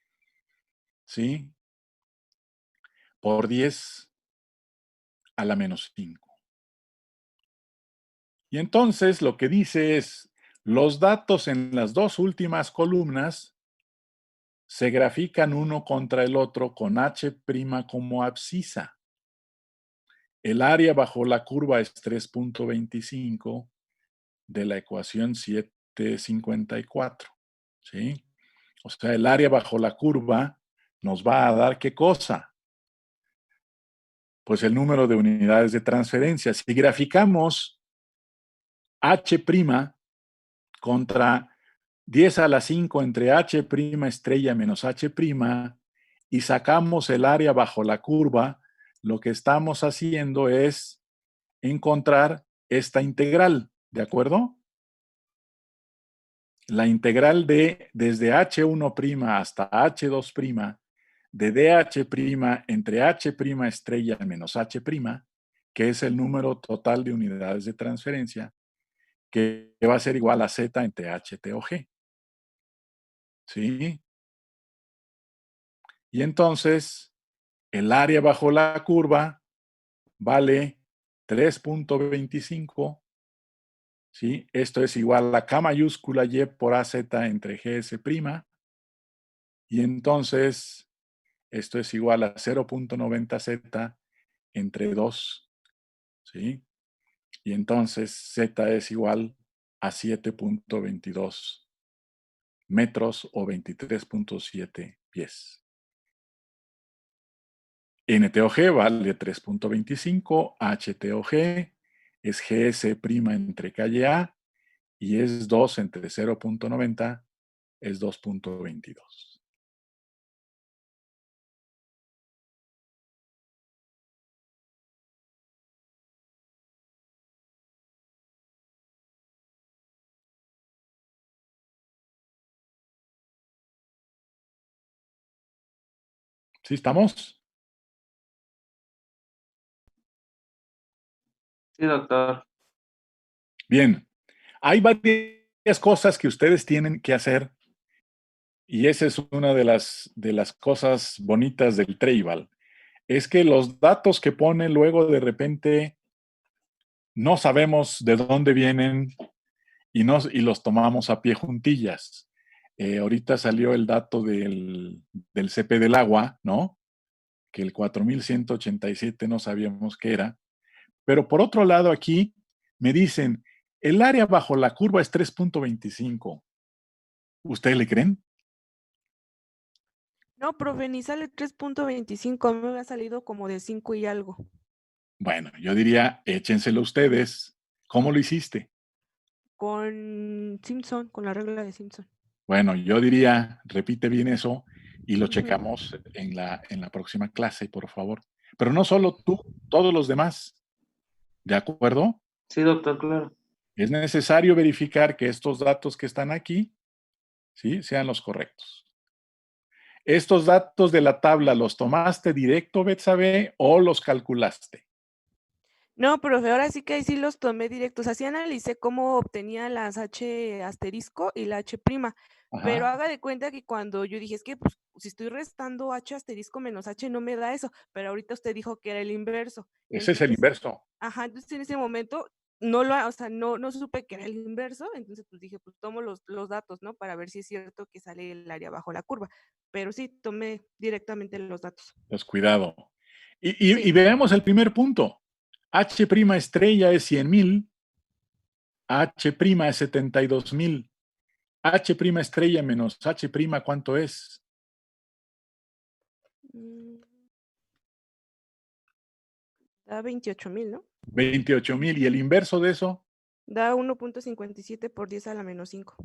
Speaker 1: ¿sí? Por 10 a la menos 5. Y entonces lo que dice es, los datos en las dos últimas columnas se grafican uno contra el otro con H' como abscisa. El área bajo la curva es 3.25 de la ecuación 754, ¿sí? O sea, el área bajo la curva nos va a dar ¿qué cosa? Pues el número de unidades de transferencia. Si graficamos H' contra 10 a la 5 entre H' estrella menos H' y sacamos el área bajo la curva, lo que estamos haciendo es encontrar esta integral, ¿de acuerdo? La integral de desde H1' hasta H2', de DH' entre H' estrella menos H', que es el número total de unidades de transferencia, que va a ser igual a Z entre HT o G. ¿Sí? Y entonces, el área bajo la curva vale 3.25, ¿sí? Esto es igual a K mayúscula Y por AZ entre GS', y entonces esto es igual a 0.90Z entre 2, ¿sí? Y entonces Z es igual a 7.22 metros o 23.7 pies. NTOG vale 3.25, HTOG es GS' entre calle A y es 2 entre 0.90, es 2.22. ¿Sí estamos?
Speaker 2: Sí, doctor.
Speaker 1: Bien. Hay varias cosas que ustedes tienen que hacer y esa es una de las cosas bonitas del Treival. Es que los datos que pone luego de repente no sabemos de dónde vienen y los tomamos a pie juntillas. Ahorita salió el dato del CP del agua, ¿no? Que el 4187 no sabíamos qué era. Pero por otro lado aquí me dicen, el área bajo la curva es 3.25. ¿Ustedes le creen?
Speaker 3: No, profe, ni sale 3.25, a mí me ha salido como de 5 y algo.
Speaker 1: Bueno, yo diría, échenselo ustedes. ¿Cómo lo hiciste?
Speaker 3: Con Simpson, con la regla de Simpson.
Speaker 1: Bueno, yo diría, repite bien eso y lo
Speaker 3: Ujú.
Speaker 1: checamos en la próxima clase, por favor. Pero no solo tú, todos los demás. ¿De acuerdo?
Speaker 2: Sí, doctor, claro.
Speaker 1: Es necesario verificar que estos datos que están aquí ¿sí? Sean los correctos. ¿Estos datos de la tabla los tomaste directo, Betsabe, o los calculaste?
Speaker 3: No, profe, ahora sí que ahí sí los tomé directos. Así analicé cómo obtenía las H asterisco y la H prima. Pero
Speaker 1: Ajá.
Speaker 3: haga de cuenta que cuando yo dije, es que pues, si estoy restando H asterisco menos H no me da eso, pero ahorita usted dijo que era el inverso.
Speaker 1: Ese es el inverso.
Speaker 3: Ajá, entonces en ese momento no lo, o sea, no supe que era el inverso, entonces pues dije, pues tomo los datos, ¿no? Para ver si es cierto que sale el área bajo la curva. Pero sí, tomé directamente los datos.
Speaker 1: Pues cuidado. Y
Speaker 3: Sí.
Speaker 1: veamos el primer punto. H' estrella es 100,000, H' es 72,000. H' estrella menos H', ¿cuánto es?
Speaker 3: Da 28,000, ¿no?
Speaker 1: 28,000. ¿Y el inverso de eso?
Speaker 3: Da 1.57 por 10 a la menos 5.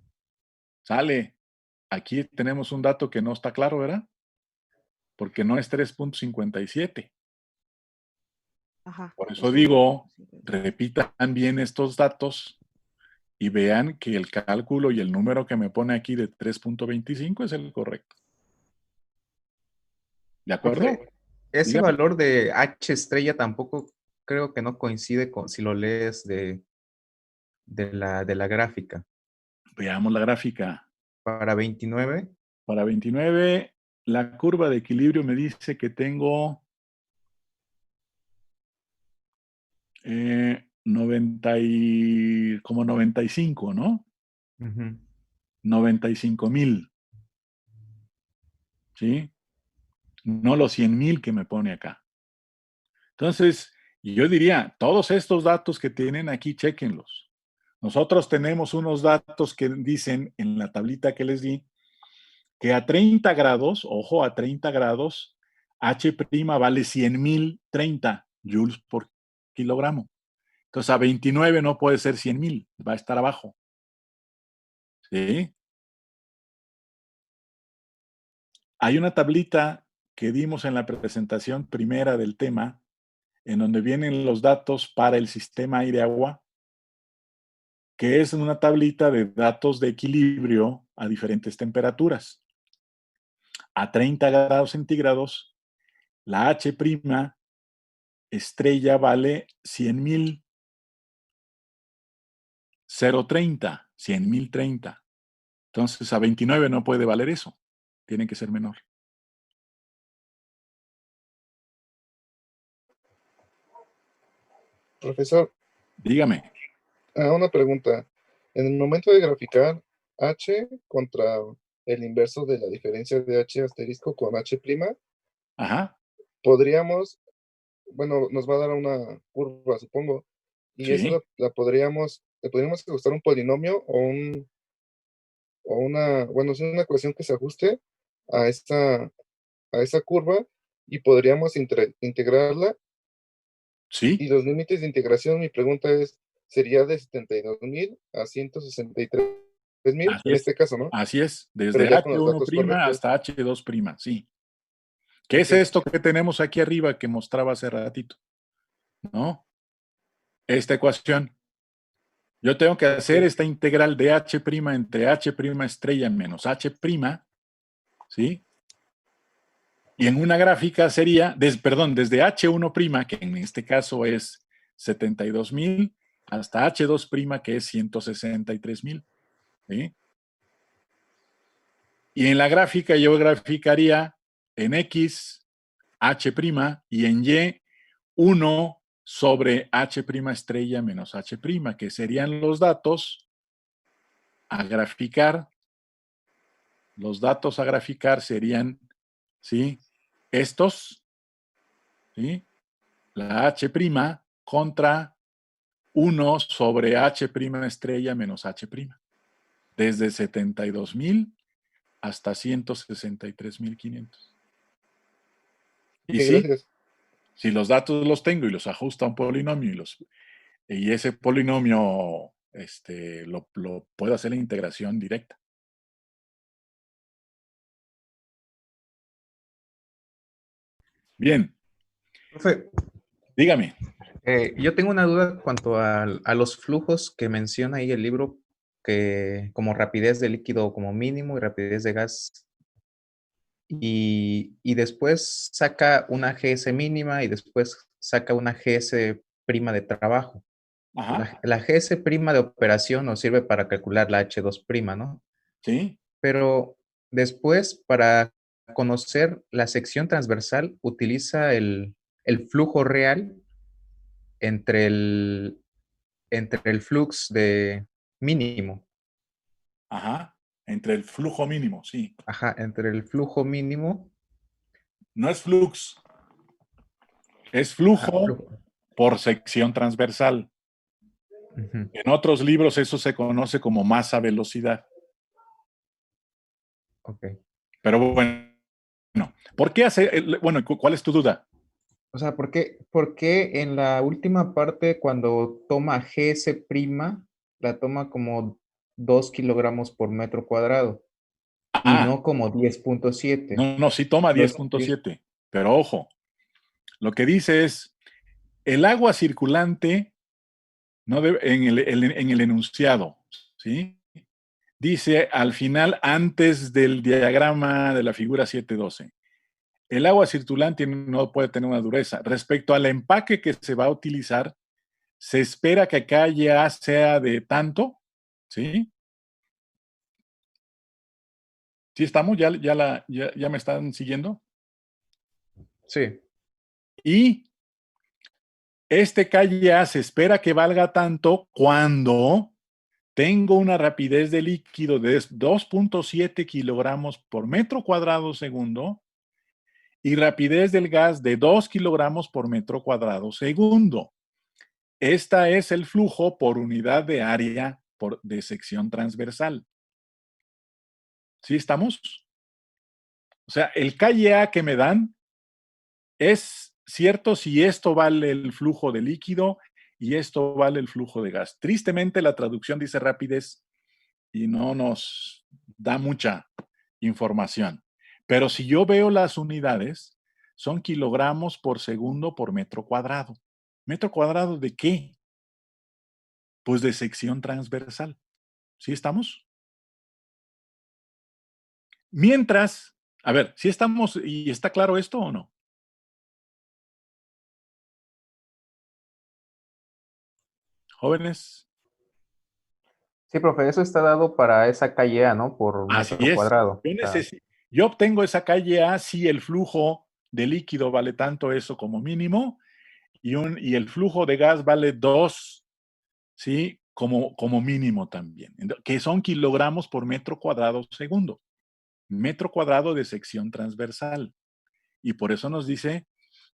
Speaker 1: Sale. Aquí tenemos un dato que no está claro, ¿verdad? Porque no es 3.57.
Speaker 3: Ajá.
Speaker 1: Por
Speaker 3: es
Speaker 1: eso digo,
Speaker 3: 1.57.
Speaker 1: repitan bien estos datos y vean que el cálculo y el número que me pone aquí de 3.25 es el correcto. ¿De acuerdo?
Speaker 4: Profe, ese
Speaker 1: Dígame.
Speaker 4: valor de H estrella tampoco creo que no coincide con si lo lees de la gráfica.
Speaker 1: Veamos la gráfica.
Speaker 4: Para 29,
Speaker 1: Para 29, la curva de equilibrio me dice que tengo 95, ¿no?
Speaker 4: ujú,
Speaker 1: 95,000. ¿Sí? No los 100,000 que me pone acá. Entonces, yo diría, todos estos datos que tienen aquí, chéquenlos. Nosotros tenemos unos datos que dicen en la tablita que les di que a 30 grados, ojo, a 30 grados, H' vale 100,030 joules por kilogramo. Entonces, a 29 no puede ser 100,000, va a estar abajo. ¿Sí? Hay una tablita que dimos en la presentación primera del tema, en donde vienen los datos para el sistema aire-agua, que es una tablita de datos de equilibrio a diferentes temperaturas. A 30 grados centígrados, la H' estrella vale 100,000, 0.30, 100,030. Entonces, a 29 no puede valer eso. Tiene que ser menor.
Speaker 6: Profesor,
Speaker 1: Dígame.
Speaker 6: una pregunta. En el momento de graficar H contra el inverso de la diferencia de H asterisco con H',
Speaker 1: Ajá.
Speaker 6: podríamos, bueno, nos va a dar una curva, supongo, y eso
Speaker 1: Sí.
Speaker 6: le podríamos ajustar un polinomio o una, bueno, es una ecuación que se ajuste a esa curva y podríamos integrarla.
Speaker 1: Sí.
Speaker 6: Y los límites de integración, mi pregunta es, sería de 72,000 a 163,000
Speaker 1: Así
Speaker 6: en
Speaker 1: es.
Speaker 6: este caso, ¿no?
Speaker 1: Así es.
Speaker 6: Pero
Speaker 1: Desde
Speaker 6: ya con los
Speaker 1: H1'
Speaker 6: datos correctos.
Speaker 1: hasta H2'. Sí. ¿Qué es
Speaker 6: Ok.
Speaker 1: esto que tenemos aquí arriba que mostraba hace ratito? ¿No? Esta ecuación. Yo tengo que hacer esta integral de H' entre H' estrella menos H', ¿sí? Y en una gráfica sería, desde H1', que en este caso es 72,000, hasta H2', que es 163,000. ¿Sí? Y en la gráfica yo graficaría en X, H' y en Y, 1 sobre H' estrella menos H', que serían los datos a graficar. Los datos a graficar serían, ¿sí? Estos, ¿sí? La H' contra 1 sobre H' estrella menos H'. Desde 72,000 hasta 163,500.
Speaker 6: Ok,
Speaker 1: Y sí,
Speaker 6: gracias.
Speaker 1: si los datos los tengo y los ajusto a un polinomio y ese polinomio lo puedo hacer en integración directa. Bien,
Speaker 4: profe,
Speaker 1: dígame.
Speaker 4: yo tengo una duda cuanto a los flujos que menciona ahí el libro. como rapidez de líquido como mínimo y rapidez de gas. Y después saca una GS mínima y después saca una GS prima de trabajo.
Speaker 1: Ajá,
Speaker 4: La GS prima de operación nos sirve para calcular la H2 prima, ¿no?
Speaker 1: sí,
Speaker 4: Pero después, para conocer la sección transversal, utiliza el flujo real entre el flux de mínimo.
Speaker 1: ajá, entre el flujo mínimo, sí.
Speaker 4: Ajá, entre el flujo mínimo.
Speaker 1: No es flux, es
Speaker 4: Ajá,
Speaker 1: flujo
Speaker 4: flujo.
Speaker 1: por sección transversal.
Speaker 4: Ujú.
Speaker 1: En otros libros eso se conoce como masa-velocidad.
Speaker 4: Ok.
Speaker 1: Pero bueno, ¿por qué bueno, ¿cuál es tu duda?
Speaker 4: O sea, ¿por qué en la última parte, cuando toma GS prima, la toma como 2 kilogramos por metro cuadrado y
Speaker 1: Ah,
Speaker 4: no como 10.7?
Speaker 1: no, sí toma
Speaker 4: Los
Speaker 1: 10.7, pero ojo, lo que dice es, el agua circulante no en el enunciado, ¿sí? Dice al final, antes del diagrama de la figura 712, el agua circulante no puede tener una dureza. Respecto al empaque que se va a utilizar, se espera que acá ya sea de tanto, ¿sí? ¿Sí estamos? ¿Ya me están siguiendo?
Speaker 4: Sí.
Speaker 1: Y este KA se espera que valga tanto cuando tengo una rapidez de líquido de 2.7 kilogramos por metro cuadrado segundo y rapidez del gas de 2 kilogramos por metro cuadrado segundo. Esta es el flujo por unidad de área de sección transversal. ¿Sí estamos? O sea, el KA que me dan es cierto si esto vale el flujo de líquido y esto vale el flujo de gas. Tristemente, la traducción dice rapidez y no nos da mucha información. Pero si yo veo las unidades, son kilogramos por segundo por metro cuadrado. ¿Metro cuadrado de qué? Pues de sección transversal. ¿Sí estamos? Mientras, a ver, ¿sí estamos y está claro esto o no? Jóvenes.
Speaker 4: Sí, profe, eso está dado para esa calle A, ¿no? Por
Speaker 1: Así
Speaker 4: metro
Speaker 1: es.
Speaker 4: cuadrado.
Speaker 1: Yo,
Speaker 4: O sea,
Speaker 1: yo obtengo esa calle A si el flujo de líquido vale tanto eso como mínimo y el flujo de gas vale 2, ¿sí? Como mínimo también, que son kilogramos por metro cuadrado segundo. Metro cuadrado de sección transversal. Y por eso nos dice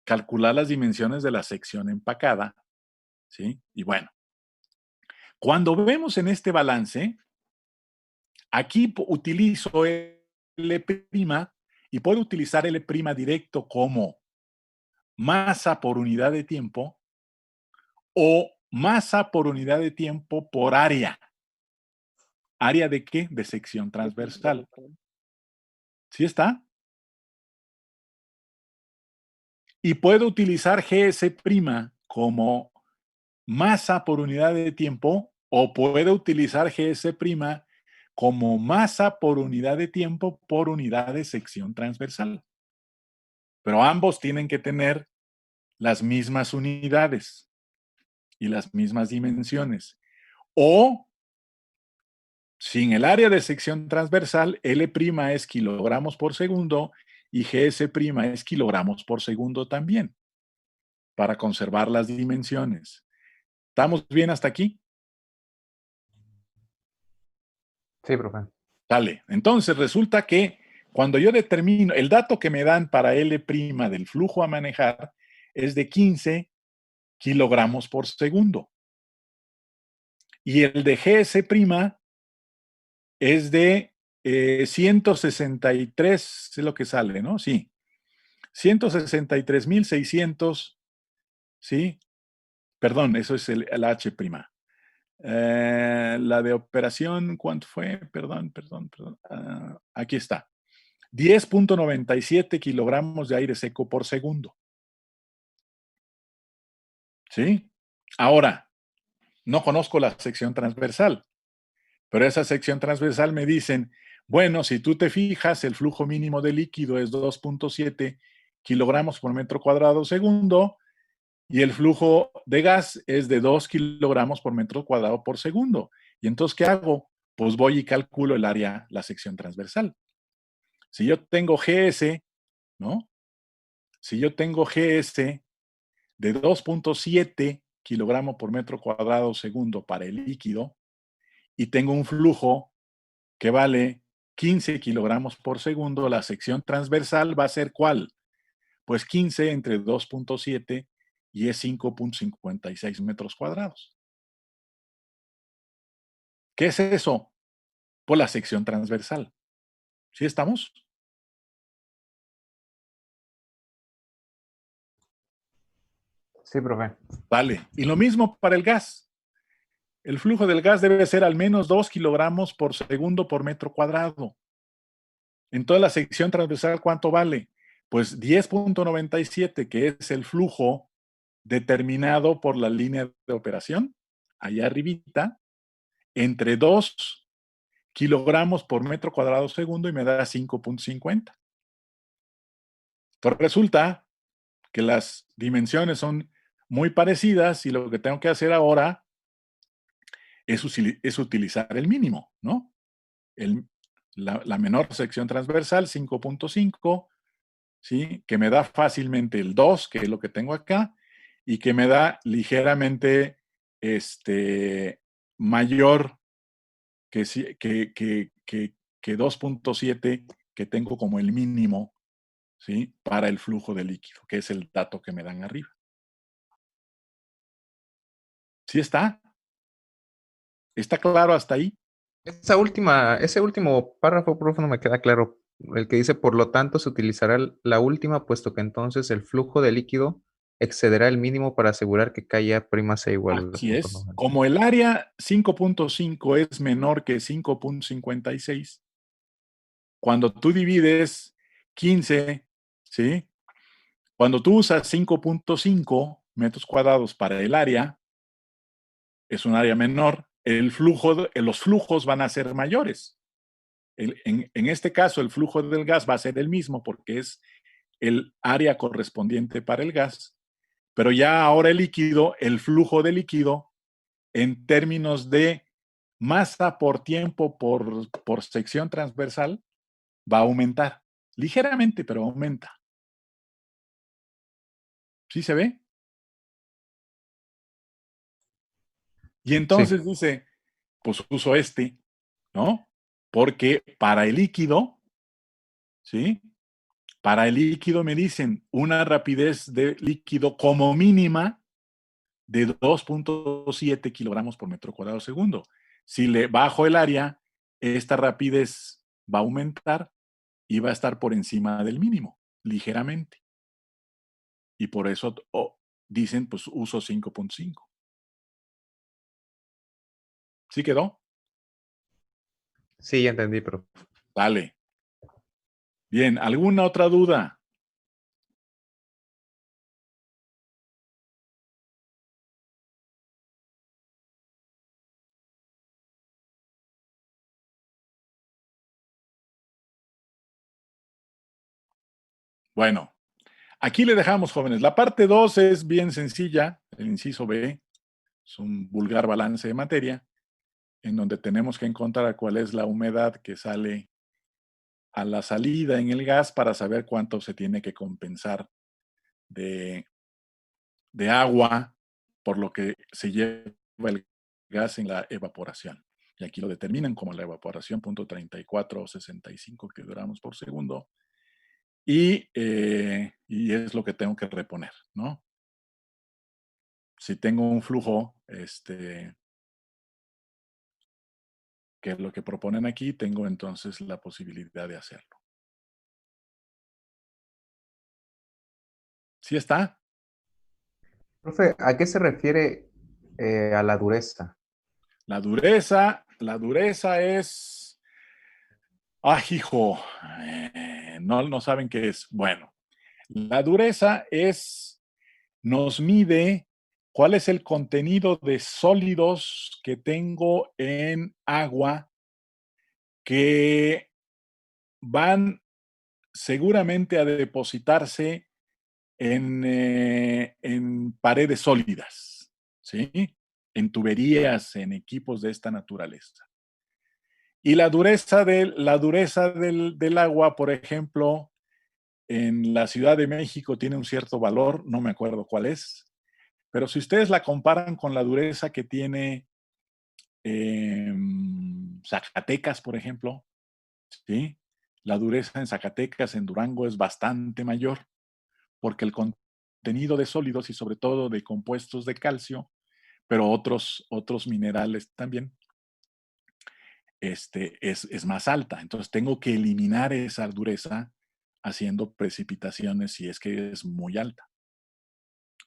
Speaker 1: calcular las dimensiones de la sección empacada, ¿sí? Y bueno, cuando vemos en este balance, aquí utilizo L' y puedo utilizar L' directo como masa por unidad de tiempo o masa por unidad de tiempo por área. ¿Área de qué? De sección transversal. ¿Sí está? Y puedo utilizar GS' como masa por unidad de tiempo o puedo utilizar GS' como masa por unidad de tiempo por unidad de sección transversal. Pero ambos tienen que tener las mismas unidades y las mismas dimensiones. O, sin el área de sección transversal, L' es kilogramos por segundo y GS' es kilogramos por segundo también, para conservar las dimensiones. ¿Estamos bien hasta aquí?
Speaker 4: sí, profe.
Speaker 1: Dale. Entonces resulta que cuando yo determino, el dato que me dan para L' del flujo a manejar es de 15 kilogramos por segundo. Y el de GS' es de 163, es lo que sale, ¿no? Sí. 163,600, ¿sí? Perdón, eso es el H'. La de operación, ¿cuánto fue? Perdón. Aquí está. 10.97 kilogramos de aire seco por segundo. ¿Sí? Ahora, no conozco la sección transversal, Pero esa sección transversal me dicen, bueno, si tú te fijas, el flujo mínimo de líquido es 2.7 kilogramos por metro cuadrado segundo y el flujo de gas es de 2 kilogramos por metro cuadrado por segundo. Y entonces, ¿qué hago? Pues voy y calculo el área, la sección transversal. Si yo tengo GS, ¿no? Si yo tengo GS de 2.7 kilogramos por metro cuadrado segundo para el líquido y tengo un flujo que vale 15 kilogramos por segundo, la sección transversal va a ser ¿cuál? Pues 15 entre 2.7 y es 5.56 metros cuadrados. ¿Qué es eso? Pues la sección transversal. ¿Sí estamos?
Speaker 4: Sí, profe.
Speaker 1: Vale. Y lo mismo para el gas. El flujo del gas debe ser al menos 2 kilogramos por segundo por metro cuadrado. En toda la sección transversal, ¿cuánto vale? Pues 10.97, que es el flujo determinado por la línea de operación, allá arribita, entre 2 kilogramos por metro cuadrado segundo y me da 5.50. Entonces resulta que las dimensiones son muy parecidas y lo que tengo que hacer ahora es utilizar el mínimo, ¿no? La menor sección transversal, 5.5, ¿sí? Que me da fácilmente el 2, que es lo que tengo acá, y que me da ligeramente mayor que 2.7, que tengo como el mínimo, ¿sí? Para el flujo de líquido, que es el dato que me dan arriba. ¿Sí está? ¿Está claro hasta ahí?
Speaker 4: Ese último párrafo, profe, no me queda claro. El que dice, por lo tanto, se utilizará la última, puesto que entonces el flujo de líquido excederá el mínimo para asegurar que K prima sea igual a
Speaker 1: Así es.
Speaker 4: 2.90.
Speaker 1: Como el área 5.5 es menor que 5.56, cuando tú divides 15, ¿sí? Cuando tú usas 5.5 metros cuadrados para el área, es un área menor, los flujos van a ser mayores. En este caso, el flujo del gas va a ser el mismo porque es el área correspondiente para el gas, pero ya ahora el flujo de líquido, en términos de masa por tiempo por sección transversal, va a aumentar. Ligeramente, pero aumenta. ¿Sí se ve? Y entonces
Speaker 4: Sí.
Speaker 1: dice, pues uso ¿no? Porque para el líquido, ¿sí? Para el líquido me dicen una rapidez de líquido como mínima de 2.7 kilogramos por metro cuadrado segundo. Si le bajo el área, esta rapidez va a aumentar y va a estar por encima del mínimo, ligeramente. Y por eso dicen, pues uso 5.5. ¿Sí quedó?
Speaker 4: Sí, ya entendí, profe.
Speaker 1: Vale. Bien, ¿alguna otra duda? Bueno, aquí le dejamos, jóvenes. La parte 2 es bien sencilla. El inciso B es un vulgar balance de materia, en donde tenemos que encontrar cuál es la humedad que sale a la salida en el gas para saber cuánto se tiene que compensar de agua por lo que se lleva el gas en la evaporación. Y aquí lo determinan como la evaporación, 0.3465 kilogramos por segundo. Y es lo que tengo que reponer, ¿no? Si tengo un flujo, que es lo que proponen aquí, tengo entonces la posibilidad de hacerlo. ¿Sí está?
Speaker 4: Profe, ¿a qué se refiere a la dureza?
Speaker 1: La dureza es... ¡Ah, hijo! No saben qué es. Bueno, la dureza nos mide ¿Cuál es el contenido de sólidos que tengo en agua que van seguramente a depositarse en paredes sólidas, ¿sí? En tuberías, en equipos de esta naturaleza? Y la dureza del agua, por ejemplo, en la Ciudad de México tiene un cierto valor, no me acuerdo cuál es, pero si ustedes la comparan con la dureza que tiene Zacatecas, por ejemplo, ¿sí? La dureza en Zacatecas, en Durango, es bastante mayor, porque el contenido de sólidos y sobre todo de compuestos de calcio, pero otros minerales también, es más alta. Entonces tengo que eliminar esa dureza haciendo precipitaciones si es que es muy alta.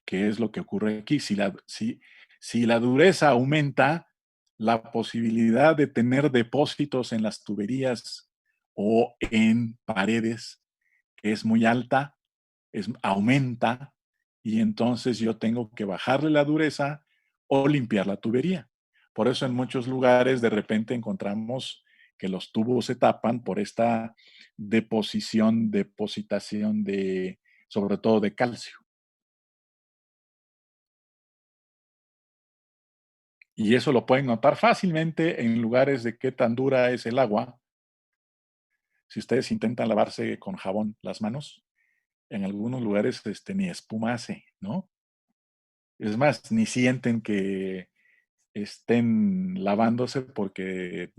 Speaker 1: ¿Qué es lo que ocurre aquí? Si la dureza aumenta, la posibilidad de tener depósitos en las tuberías o en paredes es muy alta, aumenta, y entonces yo tengo que bajarle la dureza o limpiar la tubería. Por eso en muchos lugares de repente encontramos que los tubos se tapan por esta depositación de, sobre todo de calcio. Y eso lo pueden notar fácilmente en lugares de qué tan dura es el agua. Si ustedes intentan lavarse con jabón las manos, en algunos lugares ni espuma hace, ¿no? Es más, ni sienten que estén lavándose porque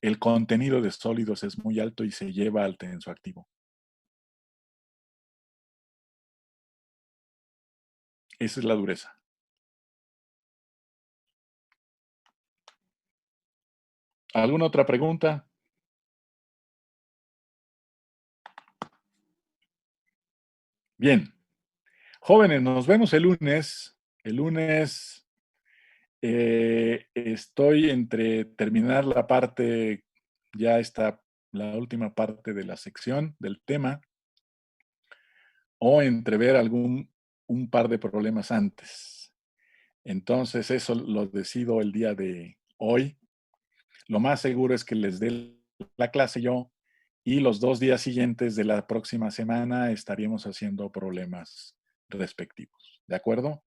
Speaker 1: el contenido de sólidos es muy alto y se lleva al tensoactivo. Esa es la dureza. ¿Alguna otra pregunta? Bien. Jóvenes, nos vemos el lunes. El lunes estoy entre terminar la parte, ya está la última parte de la sección del tema, o entrever un par de problemas antes. Entonces, eso lo decido el día de hoy. Lo más seguro es que les dé la clase yo, y los 2 días siguientes de la próxima semana estaríamos haciendo problemas respectivos. ¿De acuerdo?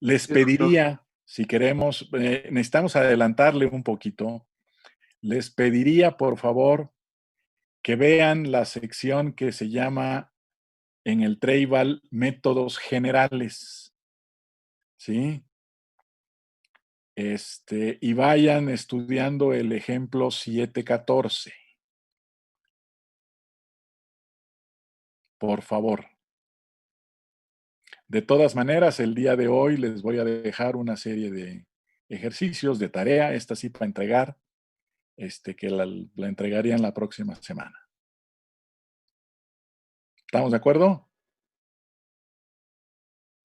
Speaker 1: Les pediría, si queremos, necesitamos adelantarle un poquito, les pediría por favor que vean la sección que se llama en el Treival Métodos Generales, ¿sí? Y vayan estudiando el ejemplo 714. Por favor. De todas maneras, el día de hoy les voy a dejar una serie de ejercicios de tarea, esta sí para entregar, que la entregarían la próxima semana. ¿Estamos de acuerdo?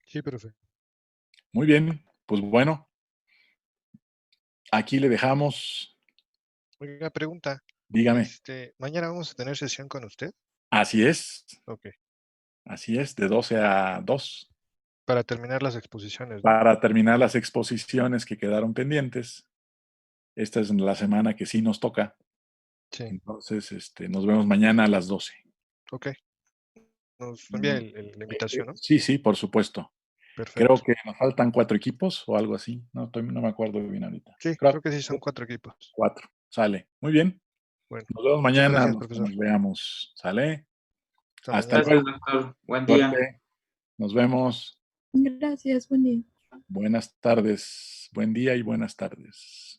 Speaker 7: Sí, profe.
Speaker 1: Muy bien, pues bueno, aquí le dejamos.
Speaker 7: Oiga, pregunta.
Speaker 1: Dígame.
Speaker 7: ¿Mañana vamos a tener sesión con usted?
Speaker 1: Así es.
Speaker 7: Ok.
Speaker 1: Así es, de 12 a 2.
Speaker 7: Para terminar las exposiciones, ¿no?
Speaker 1: Para terminar las exposiciones que quedaron pendientes. Esta es la semana que sí nos toca.
Speaker 7: Sí.
Speaker 1: Entonces, nos vemos mañana a las 12.
Speaker 7: Ok. Nos envía la invitación, ¿no?
Speaker 1: Sí, por supuesto.
Speaker 7: Perfecto.
Speaker 1: Creo que nos faltan 4 equipos o algo así. No me acuerdo bien ahorita.
Speaker 7: Sí, creo que sí son 4 equipos.
Speaker 1: 4. Sale. Muy bien.
Speaker 7: Bueno,
Speaker 1: nos vemos
Speaker 7: muchas
Speaker 1: mañana.
Speaker 7: gracias, profesor.
Speaker 1: Nos veamos. ¿Sale?
Speaker 7: Hasta
Speaker 2: Gracias,
Speaker 1: luego.
Speaker 2: doctor. Buen día.
Speaker 1: Suerte. Nos vemos.
Speaker 9: Gracias, buen día.
Speaker 1: Buenas tardes. Buen día y buenas tardes.